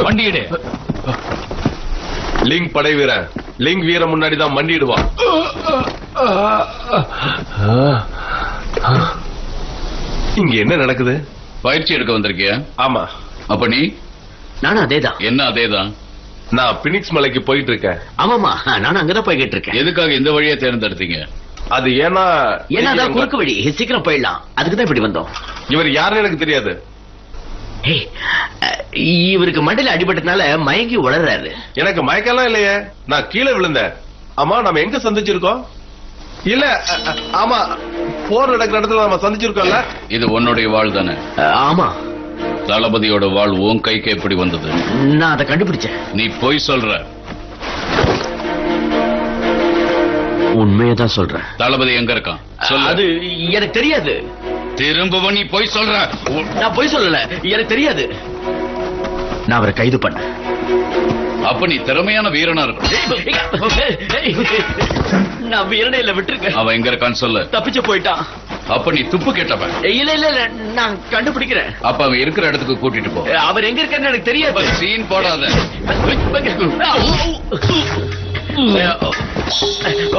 வண்டியிடு. லிங் படை வீரன் லிங் வீர முன்னாடி தான் மண்டிடுவான். இங்க என்ன நடக்குது? பயிற்சி எடுக்க வந்திருக்கியா? ஆமா. அப்ப நீ? நானும் அதேதான். என்ன அதேதான்? நான் பினிக்ஸ் மலைக்கு போயிட்டு இருக்கேன். ஆமாமா, நானும் அங்கதான் போய்கிட்டு இருக்கேன். எதுக்காக இந்த வழியை தேர்ந்தெடுத்தீங்க? அது ஏன்னா அதான் குறுக்கு வழி, சீக்கிரம் போயிடலாம். அதுக்குதான் இப்படி வந்தோம். இவர் யாருன்னு எனக்கு தெரியாது. ஏய், இவருக்கு மண்டையில அடிபட்டதுனால மயங்கி உளறாரு. எனக்கு மயக்கலாம் இல்லையே, நான் கீழே விழுந்தேன். ஆமா, நம்ம எங்க சந்திச்சிருக்கோம்? இல்ல, ஆமா, போர் நடக்கிற இடத்துல நம்ம சந்திச்சிருக்கோம்ல. இது உன்னுடைய வாழ் தானே? ஆமா. தளபதியோட வாழ் உன் கைக்கு எப்படி வந்தது? நான் அதை கண்டுபிடிச்சேன். நீ போய் சொல்ற. உண்மையதான் சொல்றேன். தளபதி எங்க இருக்கான் சொல்லு. அது எனக்கு தெரியாது. திரும்பவும் நீ போய் சொல்ற. நான் போய் சொல்லல, எனக்கு தெரியாது. நான் அவரை கைது பண்ண. அப்ப நீ திறமையான வீரனா இருக்கும். நான் வீரனை இல்ல, விட்டுருக்கேன். அவன் எங்க இருக்கான்னு சொல்லு. தப்பிச்சு போயிட்டான். அப்ப நீ துப்பு கேட்டவன். இல்ல இல்ல இல்ல, நான் கண்டுபிடிக்கிறேன். அப்ப அவன் இருக்கிற இடத்துக்கு கூட்டிட்டு போ. அவர் எங்க இருக்காருன்னு எனக்கு தெரியாது. சீன் போடாத.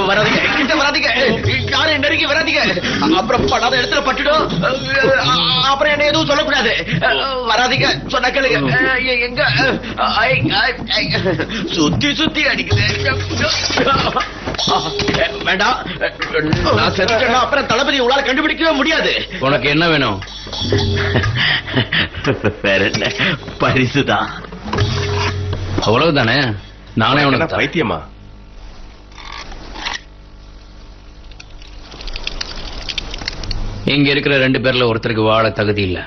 வராதீங்க, கிட்ட வராதீங்க, யாரும் நெருங்கி வராதீங்க. அப்புறம் படாத இடத்துல பட்டுடும். அப்புறம் என்ன எதுவும் சொல்லக்கூடாது. வராதீங்க, சொன்ன கேளுங்க. எங்க சுத்தி சுத்தி அடிக்குது. வேண்டாம், நான் செத்துட்டேன்னா அப்புறம் தளபதி உங்களால கண்டுபிடிக்கவே முடியாது. உனக்கு என்ன வேணும்? வேற என்ன, பரிசுதான். அவ்வளவுதானே? நானே உனக்கு பைத்தியமா? இங்க இருக்கிற 2 பேர்ல ஒருத்தருக்கு வாழ தகுதி இல்ல.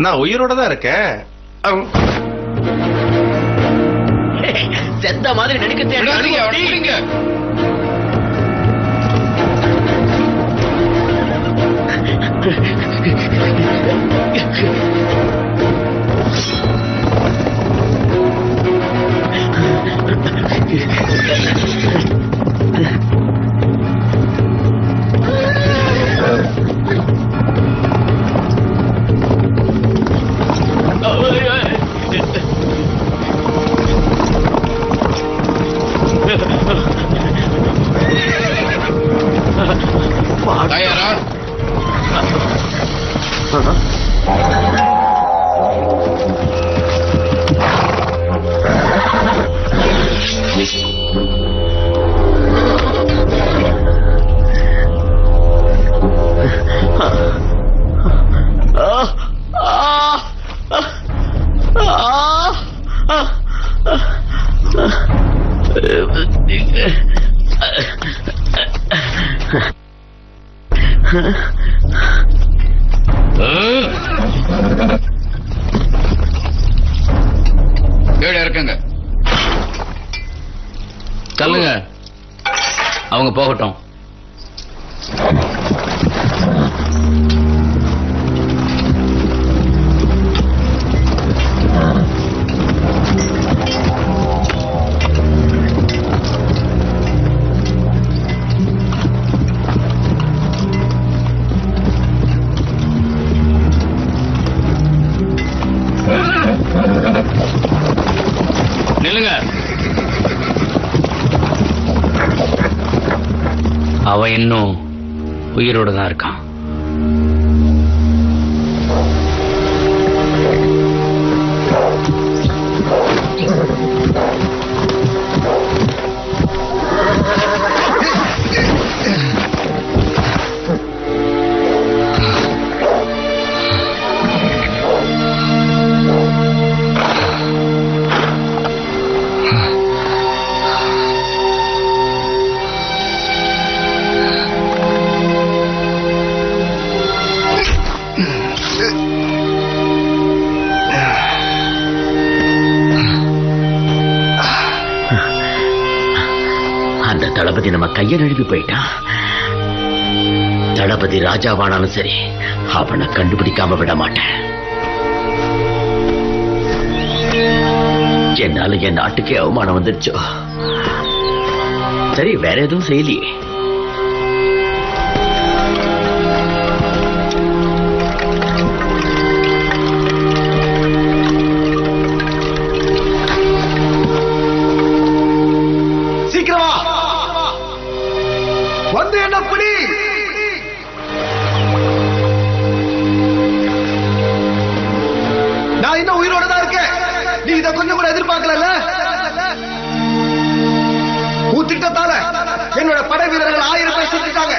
நான் உயிரோட தான் இருக்கேன். செத்த மாதிரி நடிக்க தேவை. தயாரா? கீழே இருக்கங்க. தள்ளுங்க, அவங்க போகட்டும். நில்லுங்க. அவன் இன்னும் உயிரோட தான் இருக்கான். அந்த தளபதி நம்ம கையை நழுவி போயிட்டான். தளபதி ராஜாவானாலும் சரி, அவனை கண்டுபிடிக்காம விட மாட்டேன். என்னால என் நாட்டுக்கே அவமானம் வந்துருச்சோ. சரி, வேற எதுவும் செய்யலையே. வந்து என்ன புடி? நான் இன்னும் உயிரோட தான் இருக்கேன். நீ இதை கொஞ்சம் கூட எதிர்பார்க்கல. ஊத்திட்டதால என்னோட படை வீரர்கள் 1000 பேர் சுட்டுட்டாங்க.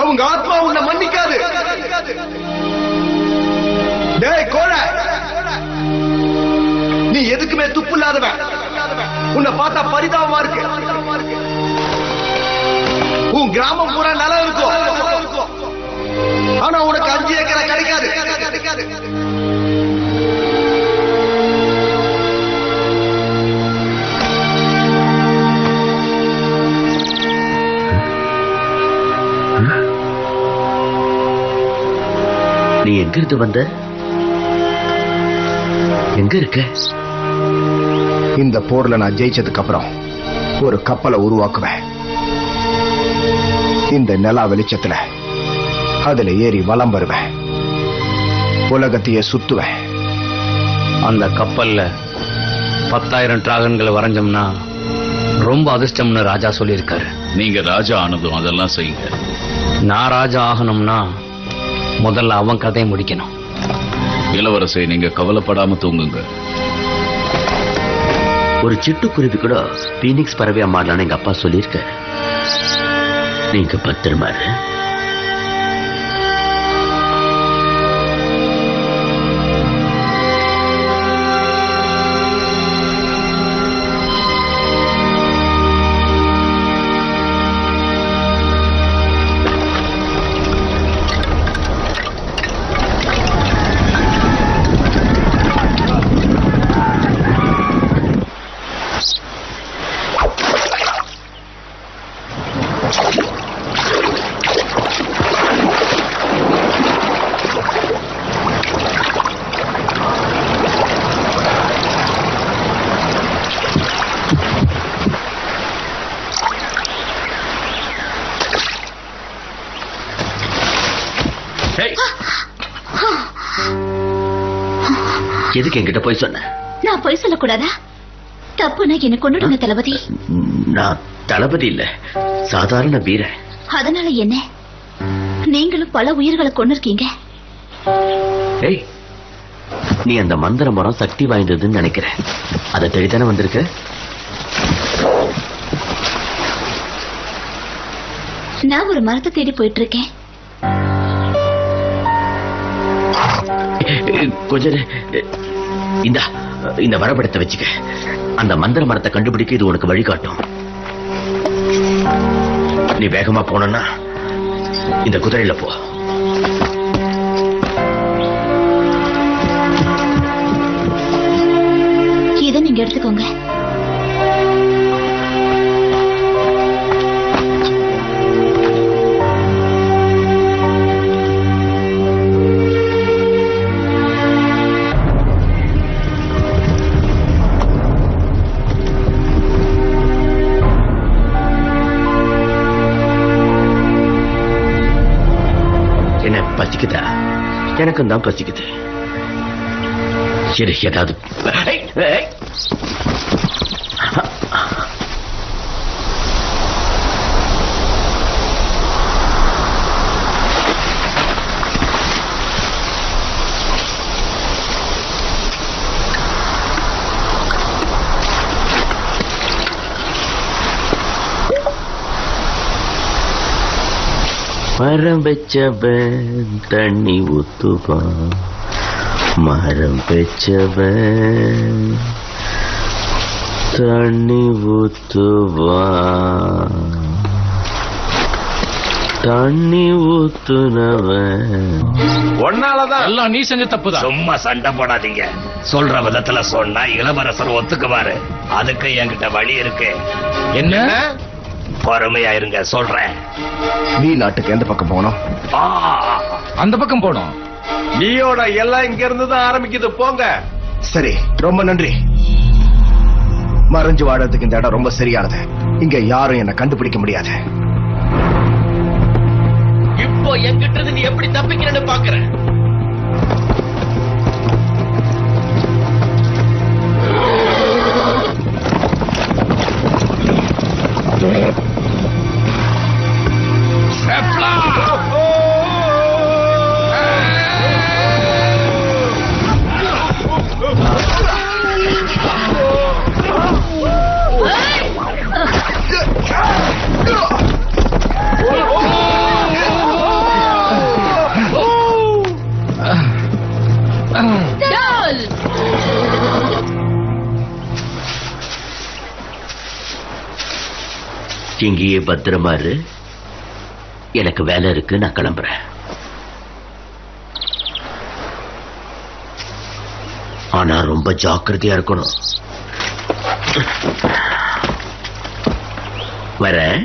அவங்க ஆத்மா உன்னை மன்னிக்காது. டேய் கோழை, நீ எதுக்குமே துப்பு இல்லாதவன். உன்னை பார்த்தா பரிதாபமா இருக்கு. உன் கிராமம் பூரா நல்லா இருக்கும், ஆனா உனக்கு 5 ஏக்கரை கிடைக்காது. நீ எங்க இருந்து வந்த? எங்க இருக்க? இந்த போர்ல நான் ஜெயிச்சதுக்கு அப்புறம் ஒரு கப்பலை உருவாக்குவேன். இந்த நிலா வெளிச்சத்துல அதுல ஏறி வலம் வருவேன். உலகத்தையே சுத்துவேன். அந்த கப்பல்ல 10,000 டிராகன்களை வரைஞ்சோம்னா ரொம்ப அதிர்ஷ்டம்னு ராஜா சொல்லியிருக்காரு. நீங்க ராஜா ஆனதும் அதெல்லாம் செய்யுங்க. நான் ராஜா ஆகணும்னா முதல்ல அவன் கதையை முடிக்கணும். இளவரசை, நீங்க கவலைப்படாம தூங்குங்க. ஒரு சிட்டுக்குருவி கூட பீனிக்ஸ் பறவையா மாறலான்னு எங்க அப்பா சொல்லியிருக்காரு. நீங்க பத்திரமா இரு. எதுக்கு என்கிட்ட போய் சொன்ன? நான் போய் சொல்லக்கூடாதா? தப்புனா என்ன கொண்டுடுங்க தளபதி. நான் தளபதி இல்ல, சாதாரண வீரன். அதனால என்ன? நீங்களும் பல உயிர்களை கொண்டிருக்கீங்க. ஏய், நீ அந்த மந்திர மரம் சக்தி வாய்ந்ததுன்னு நினைக்கிற. அதை தேடித்தானே வந்திருக்க. நான் ஒரு மரத்தை தேடி போயிட்டு இருக்கேன். கொஞ்சம் இந்த வரப்படத்தை வச்சுக்க. அந்த மந்திர மரத்தை கண்டுபிடிக்க இது உனக்கு வழிகாட்டும். நீ வேகமா போனா இந்த குதிரையில போ. இதை நீங்க எடுத்துக்கோங்க. என்ன பசிக்குதா? எனக்கும் தான் பசிக்குது. சரி, ஏதாவது மரம் வச்சவன் தண்ணி ஊத்துவான், மரம் வச்சவன் தண்ணி ஊத்துவான், தண்ணி ஊத்துனவன். ஒன்னாலதான் எல்லாம் நீ செஞ்ச தப்புதான். சும்மா சண்டை போடாதீங்க. சொல்ற விதத்துல சொன்னா இளவரசர் ஒத்துக்குவாரு. அதுக்கு என்கிட்ட வழி இருக்கு. என்ன? பொறுமையா இருங்க, சொல்றேன். நீ நாட்டுக்கு எந்த பக்கம் போனோம்? அந்த பக்கம் போனோம். நீயோட எல்லாம் இங்க இருந்து தான் ஆரம்பிக்குது. போங்க. சரி, ரொம்ப நன்றி. மறைஞ்சு வாழறதுக்கு இந்த இடம் ரொம்ப சரியானது. இங்க யாரும் என்ன கண்டுபிடிக்க முடியாது. இப்போ என்கிட்ட இருந்து நீ எப்படி தப்பிக்கிறேன்னு பாக்குறேன். இங்கேயே பத்திரமா இரு. எனக்கு வேலை இருக்கு, நான் கிளம்புறேன். ஆனா ரொம்ப ஜாக்கிரதையா இருக்கணும். வரேன்.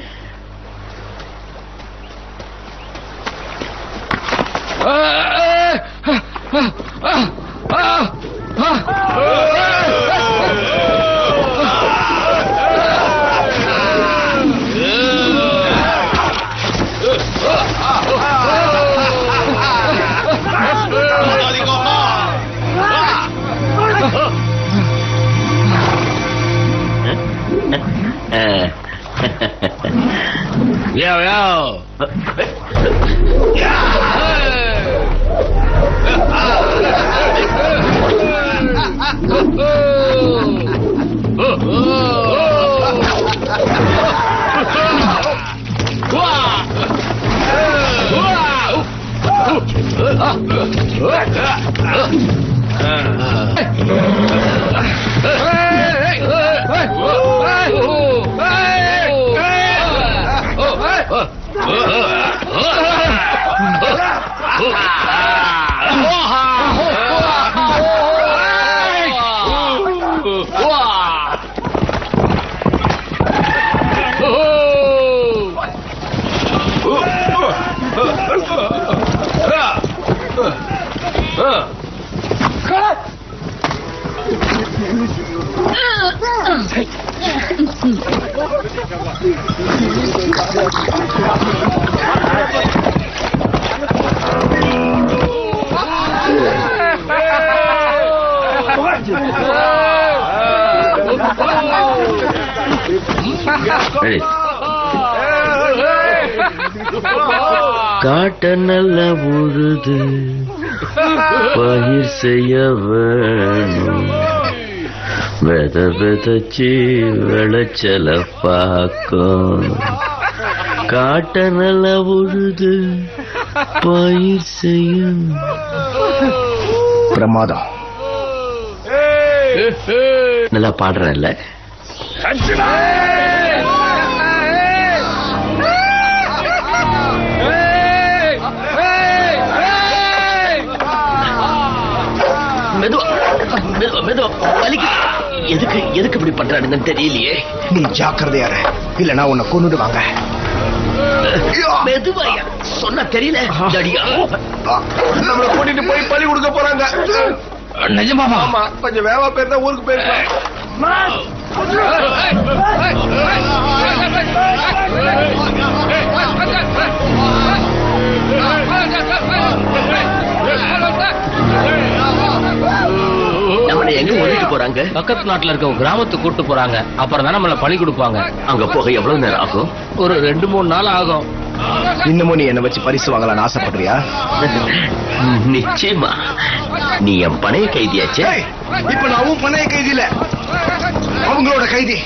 Yo, yo. காட்ட நல்ல உழுது பயிர் செய்ய வேணும், வித விதச்சி விளைச்சல பார்க்கும். காட்ட நல்ல உழுது பயிர் செய்ய. பிரமாதம். நல்லா பாடுறேன்ல. மெதுவா மெதுவா மெதுவா வலிக்கு. எதுக்கு இப்படி பண்றானுங்கன்னு தெரியலையே. நீ ஜாக்கிரதையா இரு, இல்லனா உன்னை கொன்னுடுவாங்க. மெதுவாயா சொன்னா தெரியல. நம்மள கூட்டிட்டு போய் பலி கொடுக்க போறாங்க. நிஜமாவா? ஆமா, கொஞ்சம் வேகமா போயிருந்தா ஊருக்கு போயிருக்கலாம். நம்மள எங்க ஓடிட்டு போறாங்க? பக்கத்து நாட்டுல இருக்க ஒரு கிராமத்துக்கு கூட்டு போறாங்க. அப்புறம் தான் நம்மள பழி கொடுப்பாங்க. அங்க போக எவ்வளவு நேரம் ஆகும்? ஒரு 2-3 நாள் ஆகும். இன்னமும் நீ என்ன வச்சு பரிசு வாங்கலாம்னு ஆசைப்படுறியா? நிச்சயமா. நீ என் பணைய கைதியாச்சே. ஏய், இப்ப நான் உன் பணைய கைதி இல்ல, அவங்களோட கைதி.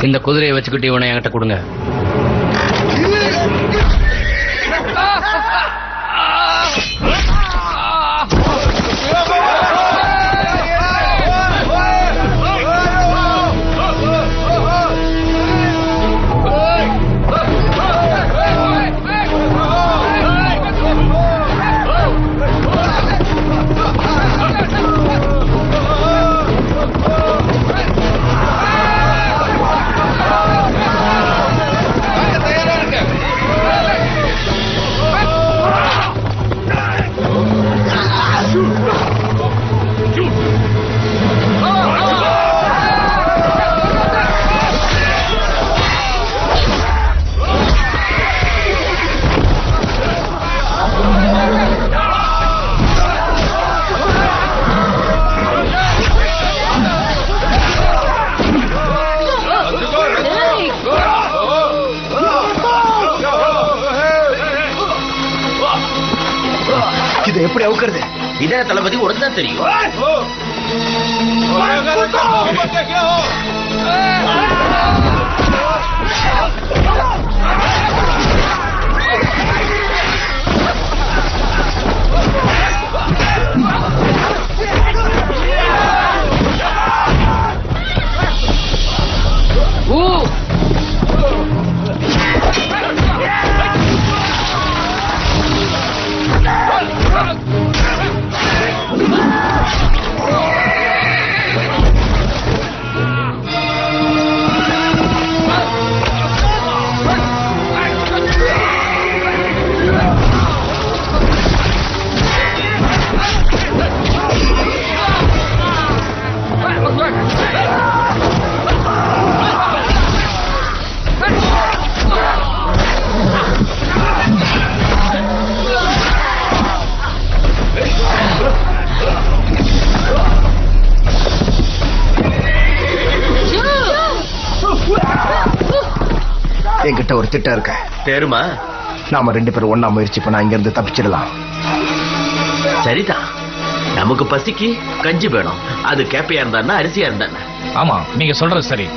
இந்த குதிரையை வச்சுக்கிட்டு இவனை என்கிட்ட கொடுங்க. இதை எப்படி அவுக்கிறது? இதே தளபதி உனக்கு தான் தெரியும். என்கிட்ட ஒரு திட்டம் இருக்கு. தெரியுமா? நாம 2 பேரும் ஒண்ணா முயற்சி பண்ணா இங்க இருந்து தப்பிச்சிடலாம். சரிதான். நமக்கு பசிக்கு கஞ்சி வேணும். அது கேப்பையா இருந்தா அரிசியா இருந்தா? ஆமா, நீங்க சொல்றது சரி.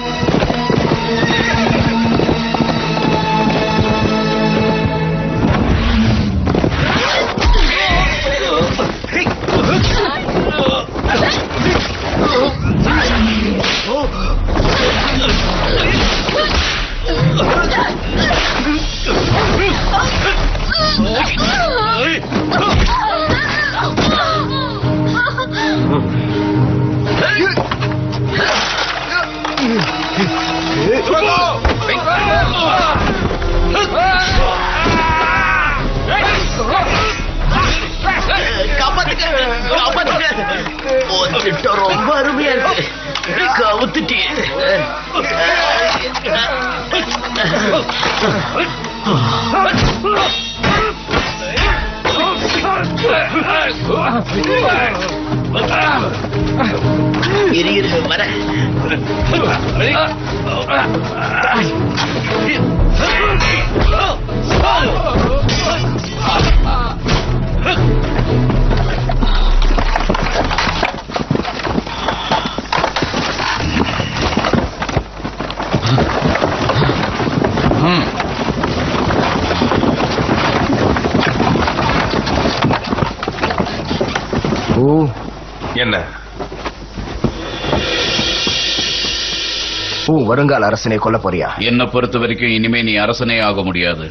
ரொம்ப அருமையா இருக்கு. கவுத்துட்டியே. இரு வர. என்ன வருங்கால அரசனை கொல்ல போறியா? என்ன பொறுத்த வரைக்கும் இனிமே நீ அரசனே ஆக முடியாது.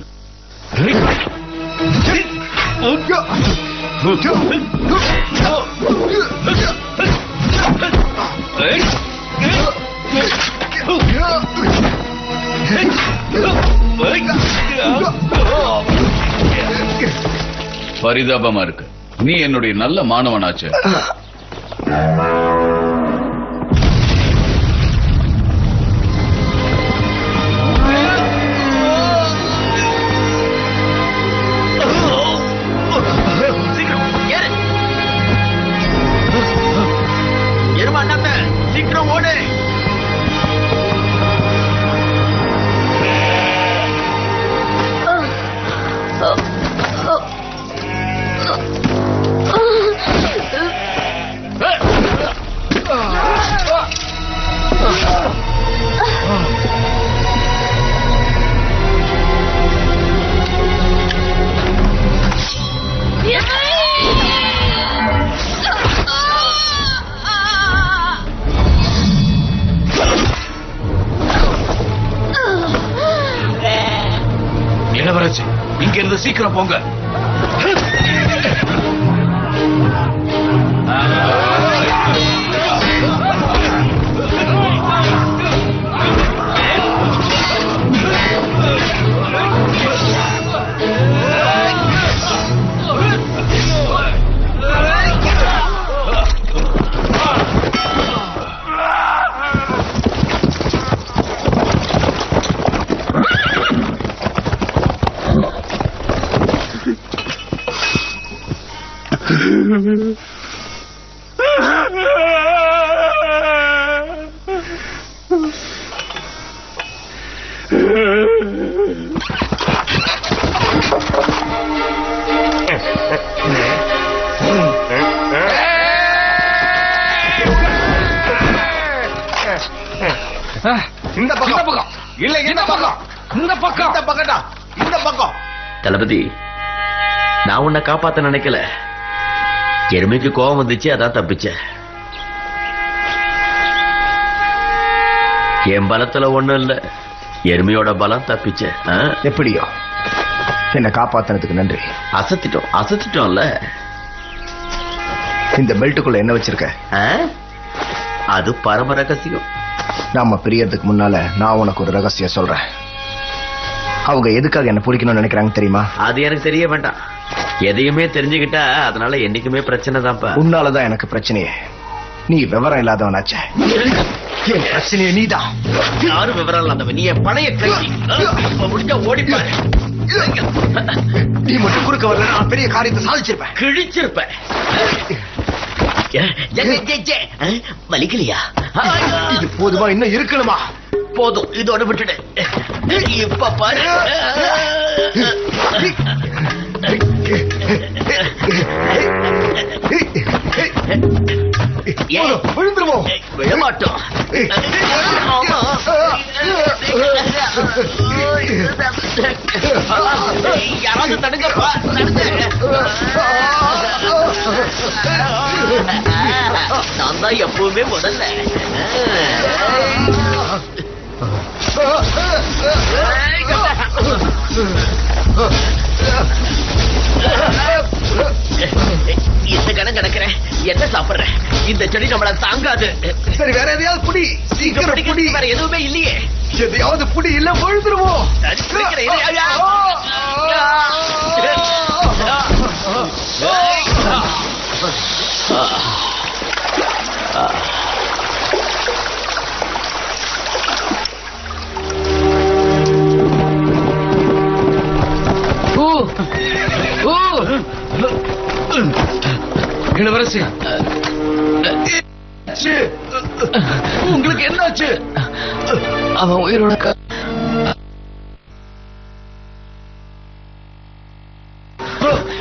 பரிதாபமா இருக்கு. நீ என்னுடைய நல்ல மாணவனாச்சு. சீக்கிரம் ஓடு. இளவரசி, இங்க இருந்து சீக்கிரம் போங்க. இந்த பக்கம் இல்ல, இந்த பக்கம், இந்த பக்கம், இந்த பக்கம்டா, இந்த பக்கம். தளபதி, நான் உன்னை காப்பாத்த நினைக்கல. எருமைக்கு கோபம் வந்துச்சு, அதான் தப்பிச்சேன். என் பலத்துல ஒண்ணும் இல்ல, எருமையோட பலம் தப்பிச்ச. எப்படியோ என்ன காப்பாத்தினதுக்கு நன்றி. அசத்திட்டோம்ல. இந்த பெல்ட்டுக்குள்ள என்ன வச்சிருக்க? அது பரம ரகசியம். நாம பிரியறதுக்கு முன்னால நான் உனக்கு ஒரு ரகசியம் சொல்றேன். அவங்க எதுக்காக என்ன பிடிக்கணும்னு நினைக்கிறாங்க தெரியுமா? அது எனக்கு தெரிய வேண்டாம். எதையுமே தெரிஞ்சுக்கிட்டா அதனால என்னைக்குமே பிரச்சனை தான்ப்பா. உன்னாலதான் எனக்கு பிரச்சனையே. நீ விவரம் இல்லாதவனாச்ச. என் பிரச்சனையே நீதான். யாரும் விவரம் இல்லாதவன். நீ என் பழைய கைதி. முடிஞ்சா ஓடிப்பாரு. நீ மட்டும் குறுக்க வரல, நான் பெரிய காரியத்தை சாதிச்சிருப்பேன், கிழிச்சிருப்பேன். வலிக்கலையா? இது போதுமா? இன்னும் இருக்கணுமா? போதும், இதோட விட்டுடு. இப்ப பாரு. விழுந்துருவோம். விழமாட்டோம். யாராவது தடுங்கப்பா, நான் தான் எப்பவுமே முதல்ல. இந்த கணம் கிடக்குறேன். என்ன சாப்பிடுறேன்? இந்த செடி நம்மள தாங்காது. சரி, வேற எதையாவது குடி. சீக்கிரம் குடி. வேற எதுவுமே இல்லையே. எதையாவது புடி இல்ல விழுந்துருவோம். இளவரசி, உங்களுக்கு என்னாச்சு? அவன் உயிரோட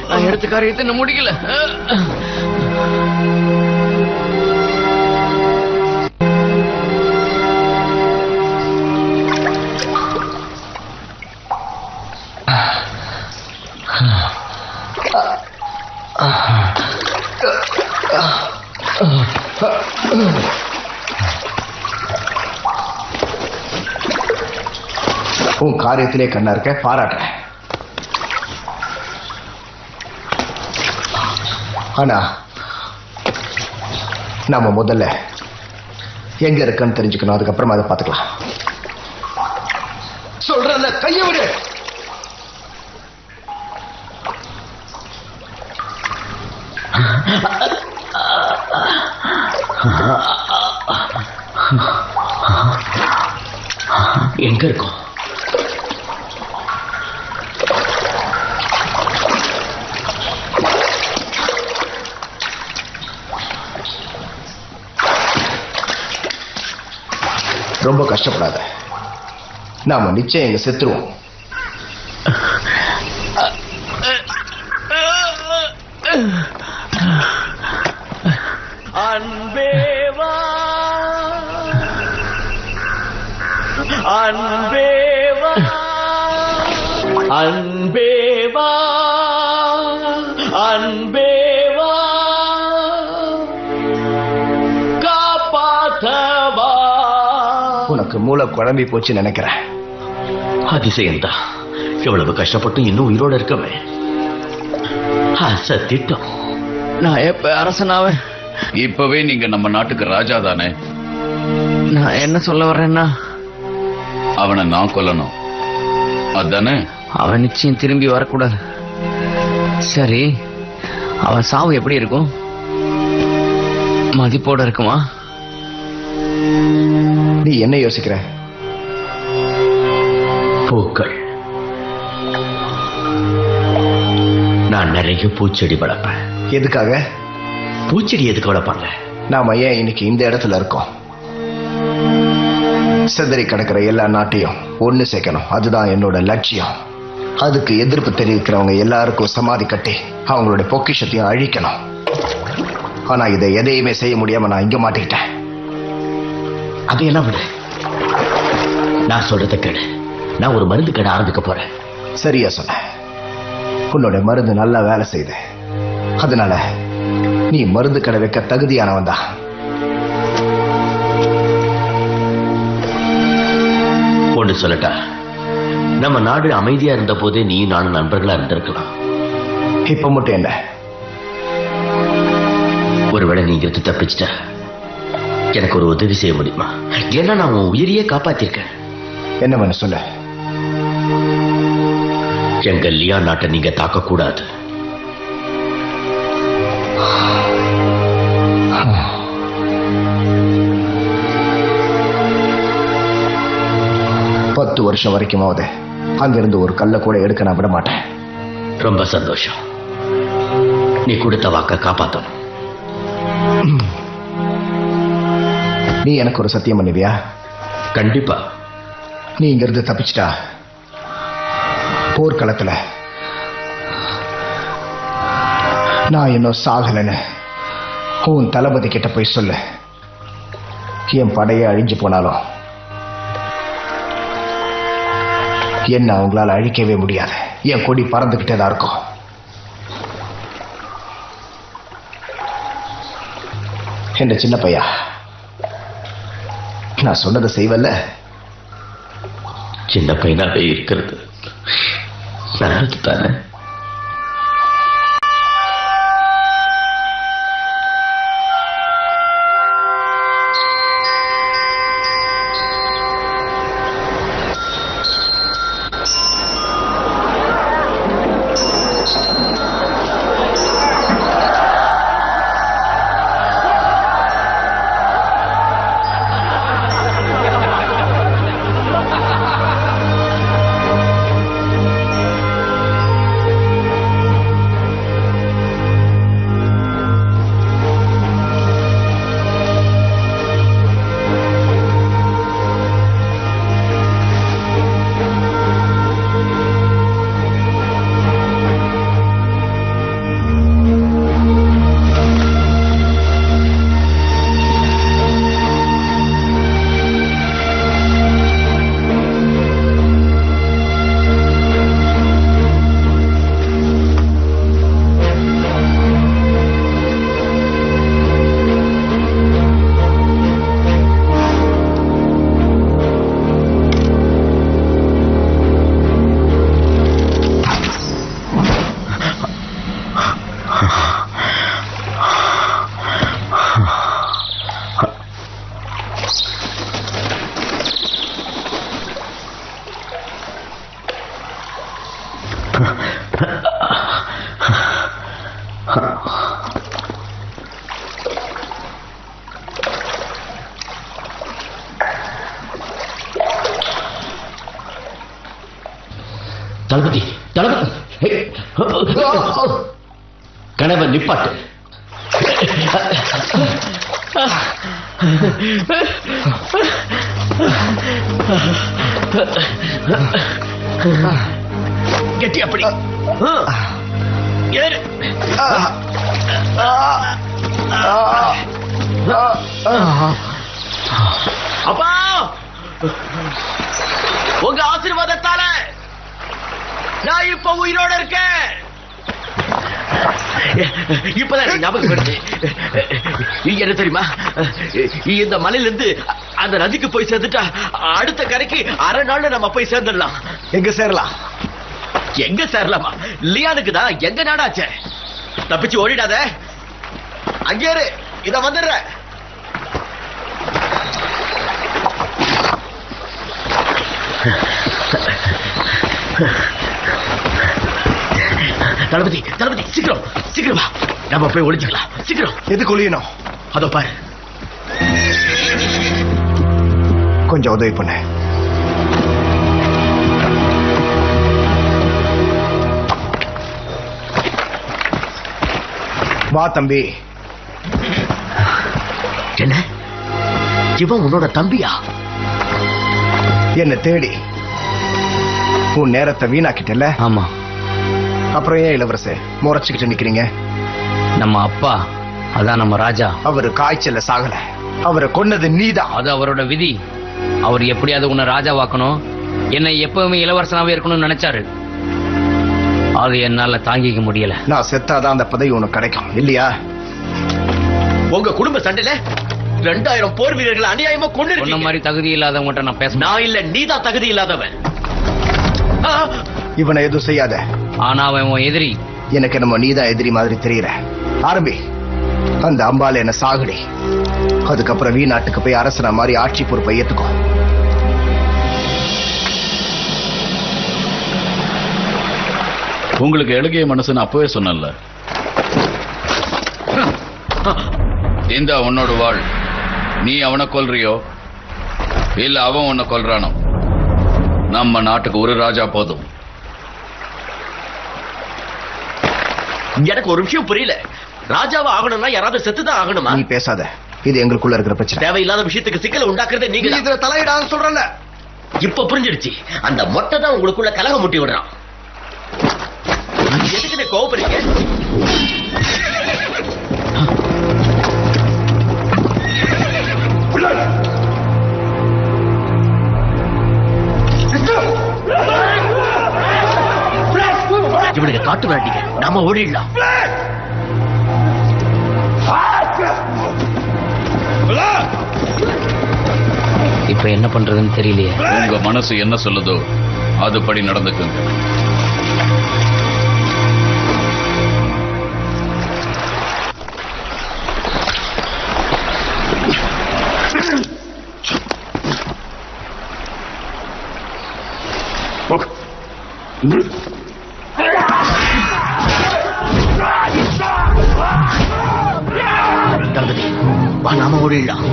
நான் எடுத்த காரியத்தை இன்னும் முடிக்கல. உன் காரியத்திலே கண்ணா இருக்க, பாராட்டுறேன். ஆனா நாம முதல்ல எங்க இருக்குன்னு தெரிஞ்சுக்கணும். அதுக்கப்புறமா அதை பார்த்துக்கலாம். சொல்றல, கையை விடு. எங்க இருக்கும்? ரொம்ப கஷ்டப்படாத. நாம நிச்சயம் எங்க செத்துருவோம். அன்பேவா அன்பேவா அன்பேவா அன்பேவா காப்பாத்தவா. உனக்கு மூளை குழம்பி போச்சு நினைக்கிறேன். அதிசயம்தான். எவ்வளவு கஷ்டப்பட்டு இன்னும் உயிரோட இருக்கவே. திட்டம். நான் எப்ப அரசனாவேன்? இப்பவே நீங்க நம்ம நாட்டுக்கு ராஜா தானே. நான் என்ன சொல்ல வர்றேன்னா, அவனை நான் கொல்லணும், அதானே? அவன் நிச்சயம் திரும்பி வரக்கூடாது. சரி, அவன் சாவு எப்படி இருக்கும்? மதிப்போட இருக்குமா? நீ என்ன யோசிக்கிற? பூக்கள். நான் நிறைய பூச்செடி வளர்ப்பேன். எதுக்காக? பூச்செடி எதுக்கு வளர்ப்பாங்க? நாம ஏன் இன்னைக்கு இந்த இடத்துல இருக்கோம்? சிதறி கிடக்கிற எல்லா நாட்டையும் ஒண்ணு சேர்க்கணும். அதுதான் என்னோட லட்சியம். அதுக்கு எதிர்ப்பு தெரிவிக்கிறவங்க எல்லாருக்கும் சமாதி கட்டி அவங்களோட பொக்கிஷத்தையும் அழிக்கணும். ஆனா இதை எதையுமே செய்ய முடியாம நான் இங்க மாட்டிக்கிட்டேன். அதையெல்லாம் விடு. நான் சொல்றத கேடு. நான் ஒரு மருந்து கடை ஆரம்பிக்க போறேன். சரியா சொன்ன. உன்னோட மருந்து நல்லா வேலை செய்யுது. அதனால நீ மருந்து கடை வைக்க தகுதியானவன் தான். ஒன்று சொல்லட்டா, நம்ம நாடு அமைதியா இருந்த போதே நீ நானும் நண்பர்களா இருந்திருக்கலாம். இப்ப மட்டும் என்ன? ஒருவேளை நீ இருந்து தப்பிச்சிட்ட, எனக்கு ஒரு உதவி செய்ய முடியுமா? ஏன்னா நான் உன் உயிரையே காப்பாத்திருக்கேன். என்ன பண்ண சொல்ல? எங்க லியா நாட்டை நீங்க தாக்க கூடாது. பத்து வருஷம் வரைக்குமாவது அங்கிருந்து ஒரு கல்ல கூட எடுக்க நான் விட மாட்டேன். ரொம்ப சந்தோஷம். நீ கொடுத்த வாக்க காப்பாத்தணும். நீ எனக்கு ஒரு சத்தியம் பண்ணுவியா? கண்டிப்பா. நீ இங்கிருந்து தப்பிச்சிட்டா போர்க்களத்துல நான் இன்னும் சாகலன்னு உன் தளபதி கிட்ட போய் சொல்லு. என் படையை அழிஞ்சு போனாலும் என்ன அவங்களால அழிக்கவே முடியாது. என் கொடி பறந்துகிட்டே தான் இருக்கும். என்ன சின்ன பையா, நான் சொன்னதை செய்வல்ல? சின்ன பையனாவே இருக்கிறது நல்லது தானே? தளபதி தளபதி கனவை நிப்பாட்டு. கெட்டி அப்படி ஏறு. அப்பா உங்க ஆசீர்வாதத்தால நான் இப்ப உயிரோட இருக்கேன். இப்பதான் ஞாபகம் வருது. என்ன தெரியுமா, இந்த மலையில இருந்து அந்த நதிக்கு போய் சேர்ந்துட்டா அடுத்த கரைக்கு அரை நாள்ல நம்ம போய் சேர்ந்துடலாம். எங்க சேரலாம்? எங்க சேரலாமா? லியானுக்கு தான் எங்க நாடாச்சே. தப்பிச்சு ஓடிடாத. அங்கே இரு, இத வந்துடுற. தளபதி தளபதி சீக்கிரம் சீக்கிரமா நம்ம போய் ஒளிஞ்சுக்கலாம். சீக்கிரம். எதுக்கு ஒளியணும்? அதோ பாரு. கொஞ்சம் உதவி பண்ண. வா தம்பி. என்ன இவன் உன்னோட தம்பியா? என்ன தேடி உன் நேரத்தை வீணாக்கிட்டல? ஆமா. அப்புறம் ஏன் இளவரசே முறைச்சுக்கிட்டு நிக்கிறீங்க? நம்ம அப்பா, அதான் நம்ம ராஜா, அவரு காய்ச்சல சாகல. அவரை கொன்னது நீதான். அது அவரோட விதி. அவர் எப்படியாவது உன்னை ராஜாவாக்கணும், என்னை எப்பவுமே இளவரசனாவே இருக்கணும்னு நினைச்சாரு. அது என்னால தாங்கிக்க முடியல. நான் செத்தாதான் அந்த பதவி உனக்கு கிடைக்கும் இல்லையா? உங்க குடும்ப சண்டையில 2000 போர் வீரர்கள் அநியாயமா கொண்டு சொன்ன மாதிரி தகுதி இல்லாதவங்கிட்ட நான் பேச. நான் இல்ல, நீதான் தகுதி இல்லாதவன். இவனை எதுவும் செய்யாத. ஆனா அவன் உன் எதிரி. எனக்கு நம்ம நீதான் எதிரி மாதிரி தெரியற. ஆரம்பி. அந்த அம்பால என்ன சாகுடி. அதுக்கப்புறம் வீநாட்டுக்கு போய் அரசனா மாதிரி ஆட்சி பொறுப்பை ஏத்துக்கோ. உங்களுக்கு எழுகிய மனசுன்னு அப்பவே சொன்னல. இந்த உன்னோட வாழ். நீ அவனை கொல்றியோ இல்ல அவன் உன்னை கொல்றானோ, நம்ம நாட்டுக்கு ஒரு ராஜா போதும். எனக்கு ஒரு விஷயம் புரியல. ராஜாவா ஆகணும்னா யாராவது செத்துதான் ஆகணுமா? நீ பேசாத. இது எங்களுக்குள்ள இருக்கிற பிரச்சனை. தேவையில்லாத விஷயத்துக்கு சிக்கலை உண்டாக்குறதே நீங்க. இதுல தலையிடாத சொல்றல. இப்ப புரிஞ்சிடுச்சு. அந்த மொட்டை தான் உங்களுக்குள்ள கலகம் முட்டி விடுறான். எதுக்கு கோபப்படுறீங்க? இவனுக்கு காட்டு விளையாட்டிங்க, நாம ஓடிடலாம். இப்ப என்ன பண்றதுன்னு தெரியலையே. உங்க மனசு என்ன சொல்லுதோ அதுபடி நடந்துக்குங்க. தளபதி வா, நாம ஓடிடலாம்.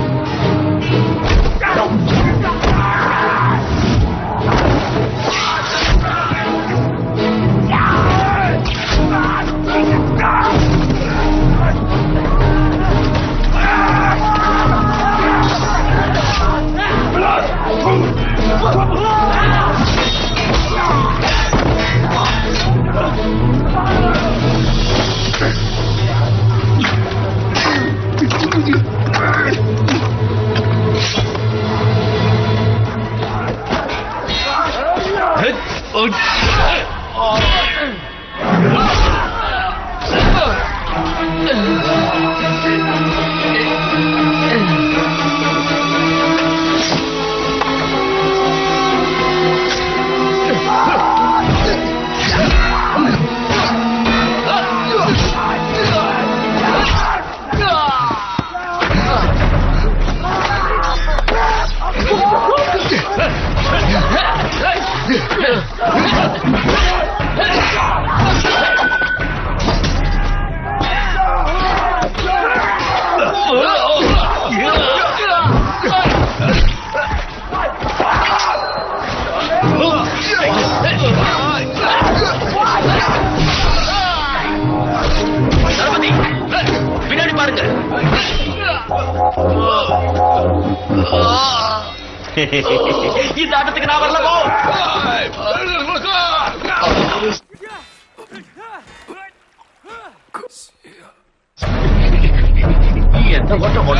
Hey! பாருங்க. இந்த ஆட்டத்துக்கு நான் வரலவோ. எந்த ஓட்டம் ஓட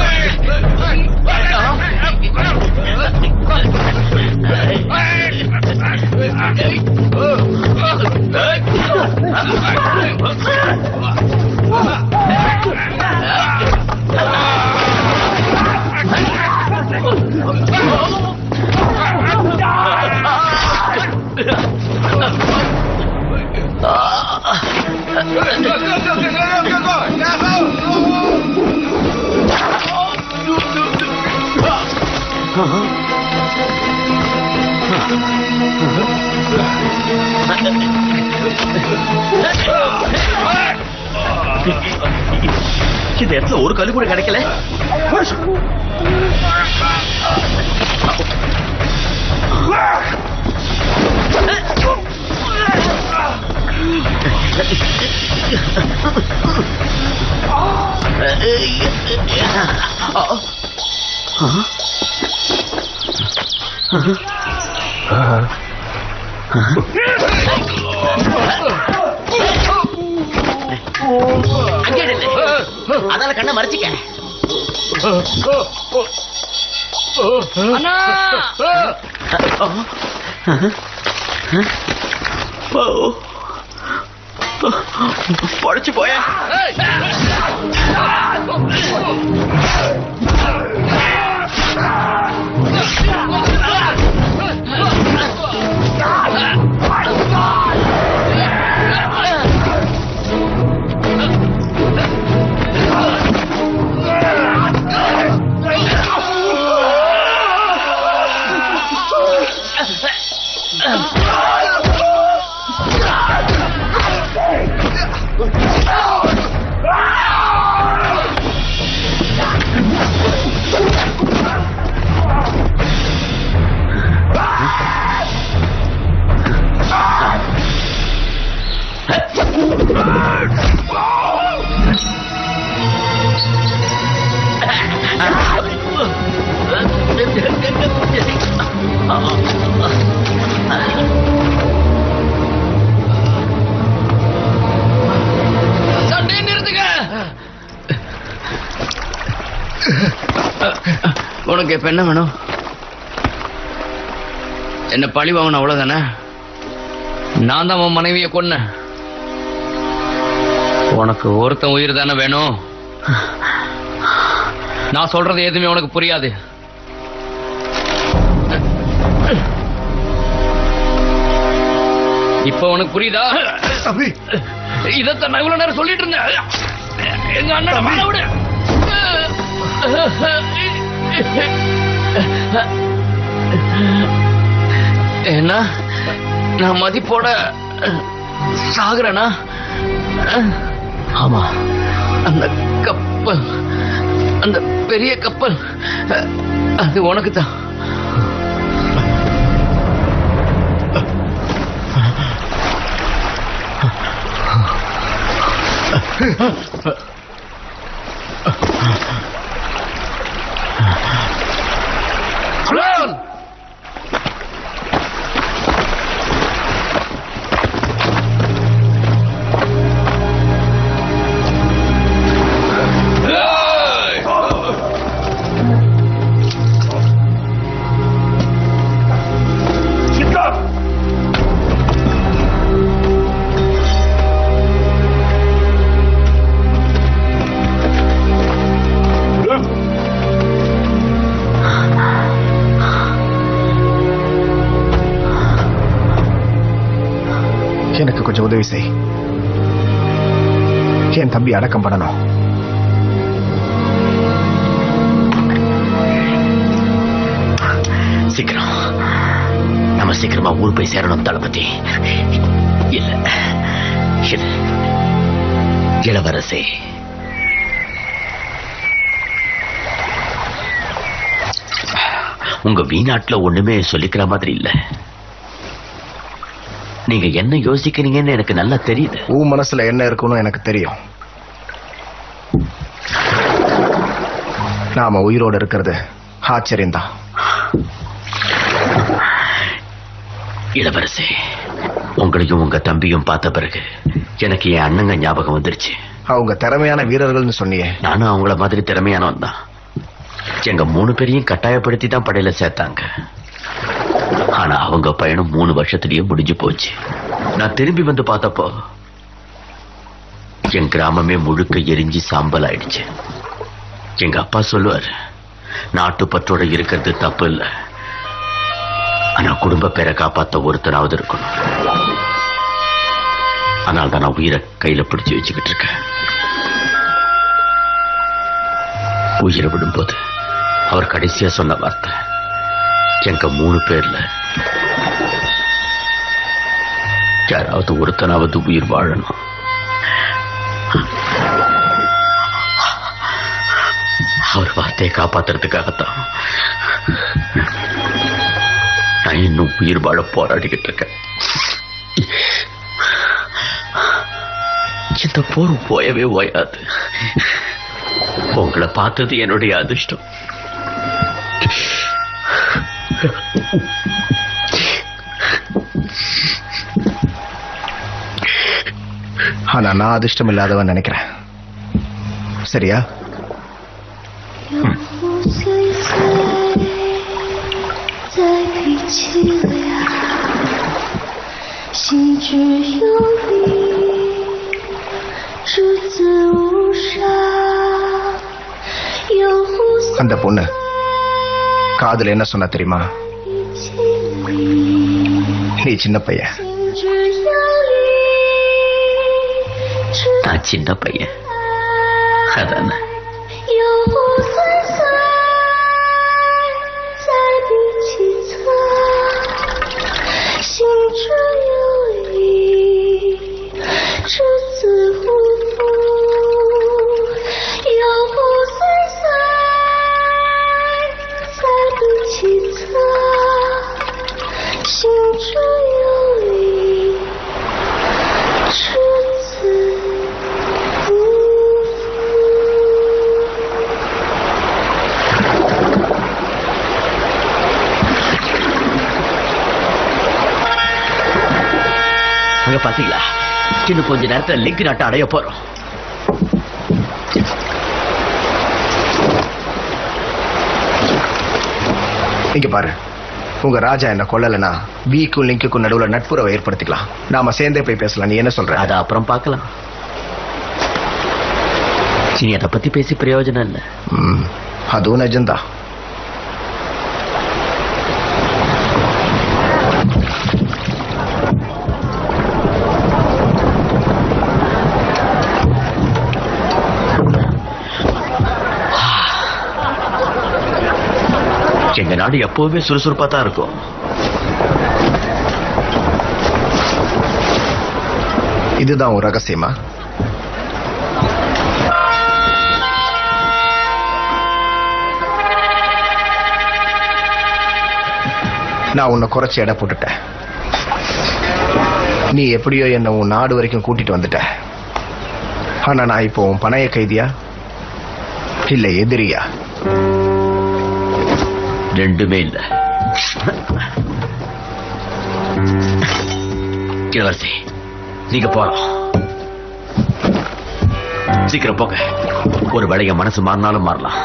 இந்த இடத்துல ஒரு கல்லு கூட கிடைக்கல. அதால கண்ணை மறைச்சிக்க. படைச்சு போய உனக்கு இப்ப என்ன வேணும்? என்ன பழி வாங்கணும் அவ்வளவுதானே? நான் தான் உன் மனைவியை கொன்ன. உனக்கு ஒருத்தன் உயிர் தானே வேணும்? நான் சொல்றது எதுவுமே உனக்கு புரியாது. இப்ப உனக்கு புரியுதா? இதத்தான் நான் இவ்வளவு நேரம் சொல்லிட்டு இருந்தேன். எங்க அண்ணன் வாழ விடு. என்ன நான் மதிப்போட சாகுறேனா? ஆமா, அந்த கப்பல், அந்த பெரிய கப்பல், அது உனக்கு தான். எனக்கு கொஞ்சம் உதவி செய். என் தம்பி அடக்கம் பண்ணணும். சீக்கிரம் நம்ம சீக்கிரமா ஊர் போய் சேரணும் தளபதி. இல்ல இளவரசி, உங்க வீணாட்டுல ஒண்ணுமே சொல்லிக்கிற மாதிரி இல்ல. நீங்க என்ன யோசிக்கிறீங்கன்னு எனக்கு நல்லா தெரியுது. உன் மனசுல என்ன இருக்குன்னு எனக்கு தெரியும். நாம உயிரோடு இருக்கிறது ஆச்சரியம்தான். இளவரசே, உங்களையும் உங்க தம்பியும் பார்த்த பிறகு எனக்கு என் அண்ணங்க ஞாபகம் வந்துருச்சு. அவங்க திறமையான வீரர்கள்னு சொன்னியே. நானும் அவங்கள மாதிரி திறமையானவன் தான். எங்க 3 பேரையும் கட்டாயப்படுத்தி தான் படையில சேர்த்தாங்க. ஆனா அவங்க பயணம் 3 வருஷத்திலேயே முடிஞ்சு போச்சு. நான் திரும்பி வந்து பார்த்தப்போ என் கிராமமே முழுக்க எரிஞ்சு சாம்பல் ஆயிடுச்சு. எங்க அப்பா சொல்லுவாரு, நாட்டுப்பற்றோட இருக்கிறது தப்பு இல்லை, ஆனா குடும்ப பேரை காப்பாத்த ஒருத்தனாவது இருக்கணும். ஆனால் தான் நான் உயிரை கையில பிடிச்சு வச்சுக்கிட்டு இருக்கேன். உயிரை விடும்போது அவர் கடைசியா சொன்ன வார்த்தை, எங்க 3 பேர்ல யாராவது ஒருத்தனாவது உயிர் வாழணும். அவர் வார்த்தையை காப்பாத்துறதுக்காகத்தான் நான் இன்னும் உயிர் வாழ போராடிக்கிட்டு இருக்கேன். இந்த போர் போயவே ஓயாது. உங்களை பார்த்தது என்னுடைய அதிர்ஷ்டம். ஆனா நான் அதிர்ஷ்டம் இல்லாதவன் நினைக்கிறேன். சரியா? அந்த பொண்ணு காதுல என்ன சொன்ன தெரியுமா? நீ சின்ன பையன். நான் சின்ன பையன், அதான? அங்க பாத்தீங்களா, இன்னும் கொஞ்ச நேரத்துல லிங்க் நாட்டை அடைய போறோம். இங்க பாரு, உங்க ராஜா என்ன கொல்லலைன்னா வீக்கும் லிங்க்குக்கும் நடுவுல நட்புறவை ஏற்படுத்திக்கலாம். நாம சேர்ந்தே போய் பேசலாம். நீ என்ன சொல்ற? அத அப்புறம் பார்க்கலாம். நீ அதை பத்தி பேசி பிரயோஜனம் இல்லை. அதுவும் நிஜம்தான். எங்க நாடு எப்பவுமே சுறுசுறுப்பா தான் இருக்கும். இதுதான் ஒரு ரகசியமா? நான் உன்னை குறைச்சி எடை போட்டுட்டேன். நீ எப்படியோ என்ன உன் நாடு வரைக்கும் கூட்டிட்டு வந்துட்ட. ஆனா நான் இப்போ உன் பணைய கைதியா இல்ல எதிரியா? ரெண்டுமே இல்ல. இளவரசி, நீங்க போலாம். சீக்கிரம் போங்க. ஒரு வேளைய மனசு மாறினாலும் மாறலாம்.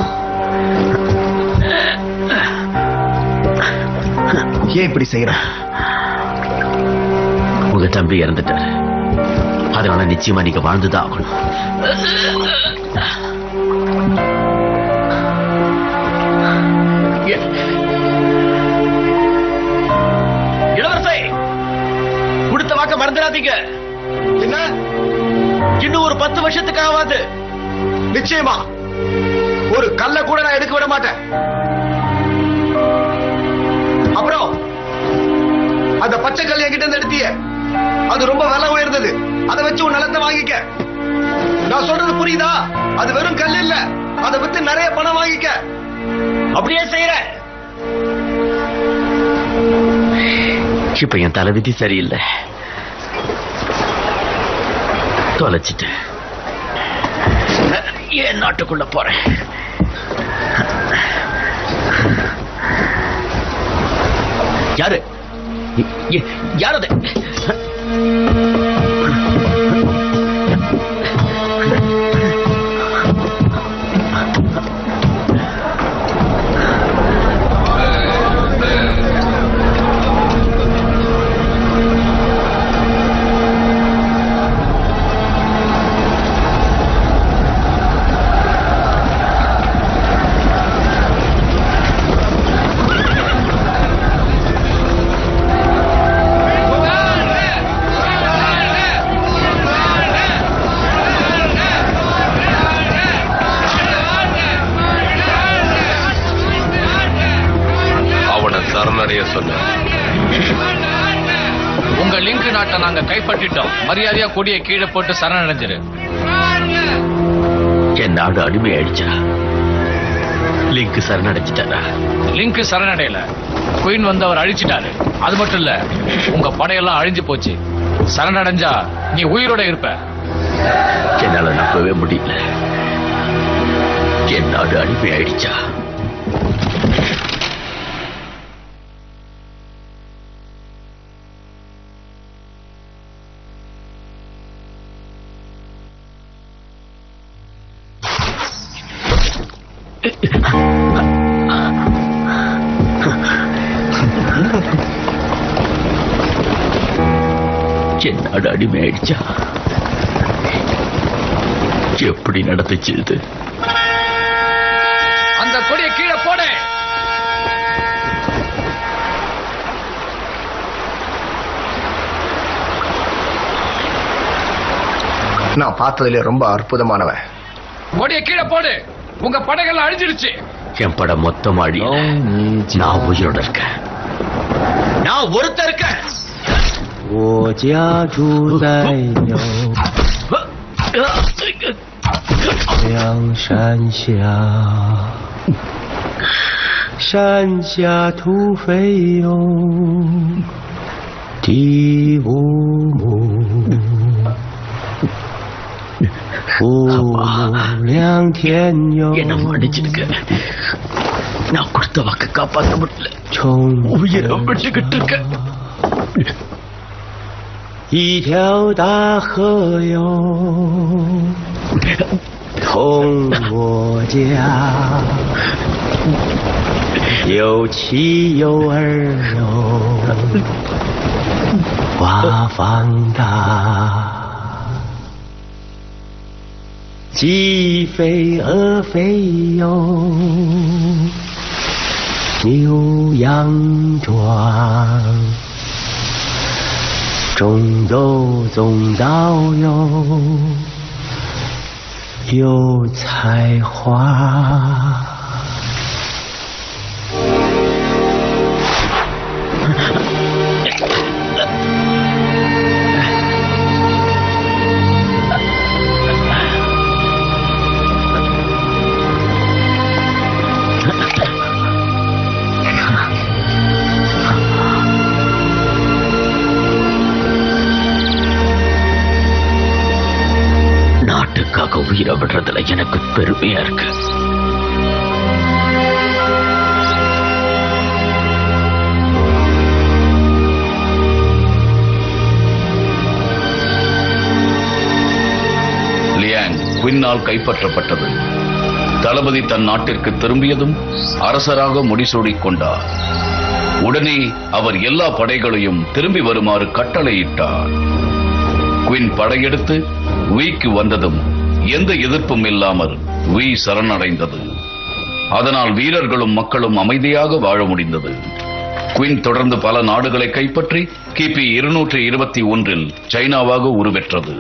ஏன் இப்படி செய்யற? உங்க தம்பி இறந்துட்டாரு. அதனால நிச்சயமா நீங்க வாழ்ந்துதான் ஆகணும். இளவரசி, கொடுத்த வாக்க மறந்துடாதீங்க. என்ன? இன்னும் ஒரு 10 வருஷத்துக்கு ஆகாது. நிச்சயமா ஒரு கல்ல கூட நான் எடுக்க விட மாட்டேன். அப்புறம் அந்த பச்சை கல் என்கிட்ட இருந்து எடுத்திய, அது ரொம்ப விலை உயர்ந்தது. அதை வச்சு உன் நிலத்தை வாங்கிக்க. நான் சொல்றது புரியுதா? அது வெறும் கல் இல்ல, அதை வித்து நிறைய பணம் வாங்கிக்க. அப்படியே செய்யற. இப்ப என் தலைவிதி சரியில்லை. தொலைச்சிட்டேன். ஏன் நாட்டுக்குள்ள போறேன். யாரு யார் அது? உங்க லிங்க் நாட்டை நாங்க கைப்பற்றிட்டோம். மரியாதையா கொடியை கீழே போட்டு சரணடைஞ்சிரு. என் நாடு அடிமையாயிடுச்சா? லிங்க் சரணடைஞ்சிட்டாரா? லிங்க் சரணடையல. குயின் வந்து அவர் அழிச்சிட்டாரு. அது மட்டும் இல்ல, உங்க படையெல்லாம் அழிஞ்சு போச்சு. சரணடைஞ்சா நீ உயிரோட இருப்ப. என்னால நம்பவே முடியல. என் நாடு அடிமையாயிடுச்சா? என் நாடு அடிமையாயிடுச்சா? எப்படி நடந்துச்சு இது? அந்த கொடியை கீழே போடு. நான் பார்த்ததுல ரொம்ப அற்புதமானவன். கொடியை கீழே போடு. உங்க படைகள் அழிஞ்சிடுச்சு. என் படம் மொத்தம் அழி. நான் உயிரோட இருக்கேன். நான் ஒருத்தர் இருக்கேன். 我家住在有梁山下，山下土肥哟，地无母，父母两天哟。என்ன மன்னிச்சிடுங்க. நான் கொடுத்த வாக்கு காப்பாற்ற முடியல. உயிரை விட்டுக்கிட்டு இருக்கேன்.一条大河哟，从我家，有妻有儿哟，花放大，鸡飞鹅飞哟，牛羊壮。种豆种稻哟，有才华。நாட்டுக்காக உயிரை விடுறதுல எனக்கு பெருமையா இருக்கு. லியாங் குயினால் கைப்பற்றப்பட்டது. தளபதி தன் நாட்டிற்கு திரும்பியதும் அரசராக முடிசூடிக் கொண்டார். உடனே அவர் எல்லா படைகளையும் திரும்பி வருமாறு கட்டளையிட்டார். குயின் படையெடுத்து வீக்கு வந்ததும் எந்த எதிர்ப்பும் இல்லாமல் வீ சரணடைந்தது. அதனால் வீரர்களும் மக்களும் அமைதியாக வாழ முடிந்தது. குயின் தொடர்ந்து பல நாடுகளை கைப்பற்றி கிபி 221 சைனாவாக உருவெற்றது.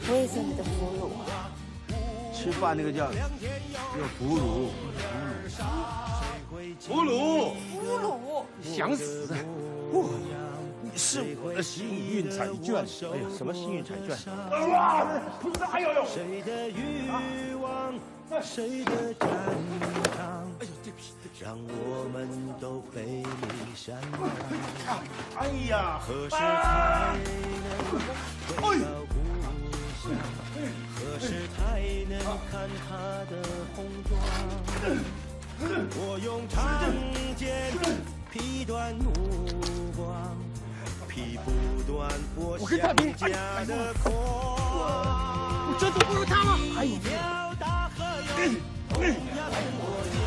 我也是你的俘虏。吃饭那个叫俘虏，俘虏，想死！哇，你是我的幸运彩券！哎呀，什么幸运彩券？哇，不是，哎呦呦！谁的欲望，谁的战场？哎呦，对不起，让我们都背离山岗。哎呀，何时才能回到故乡？何时才能看他的红妆？我用长剑劈断目光，劈不断我想家的狂。我这都不如他了。哎呦！大河有同样的模样，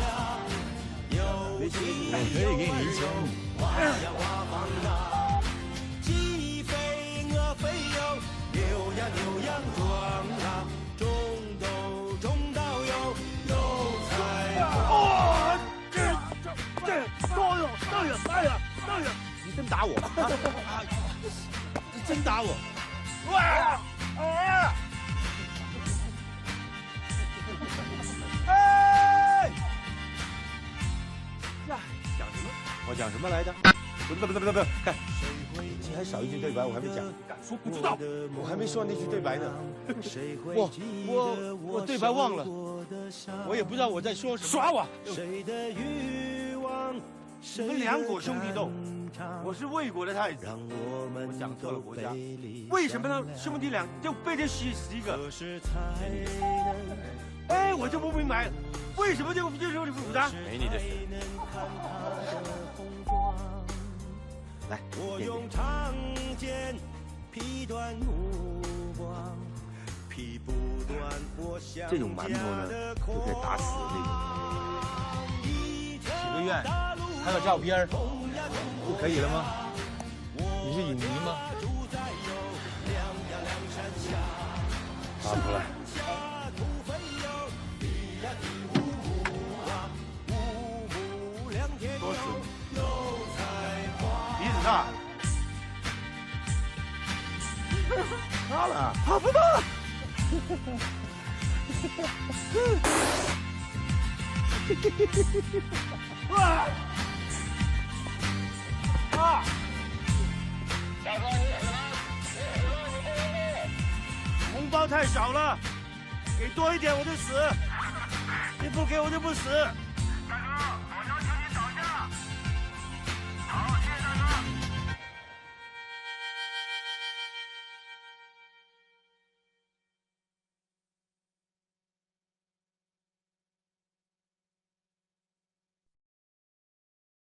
有鸡有牛，花呀花放大，鸡飞鹅飞哟，牛呀牛羊壮大，种豆种稻哟，有才华。哎呀！你真打我！你真打我！哇！哎！呀，讲什么？我讲什么来着？不，看，你还少一句对白，我还没讲。敢说不知道？我还没说那句对白呢。我对白忘了，我也不知道我在说什么。耍我！你们两国兄弟斗，我是魏国的太子，我讲错了国家，为什么呢？兄弟俩就被人许死一个？哎，我就不明白，为什么这个就是武的？没你的事。来，我用长剑劈断目光，劈不断我想这种馒头呢，就可以打死那种。许个愿。拍个照片不可以了吗？你是影迷吗？拿出来。多损！鼻子大。到了，跑不到了。哇！啊！红包太少了，给多一点我就死，你不给我就不死。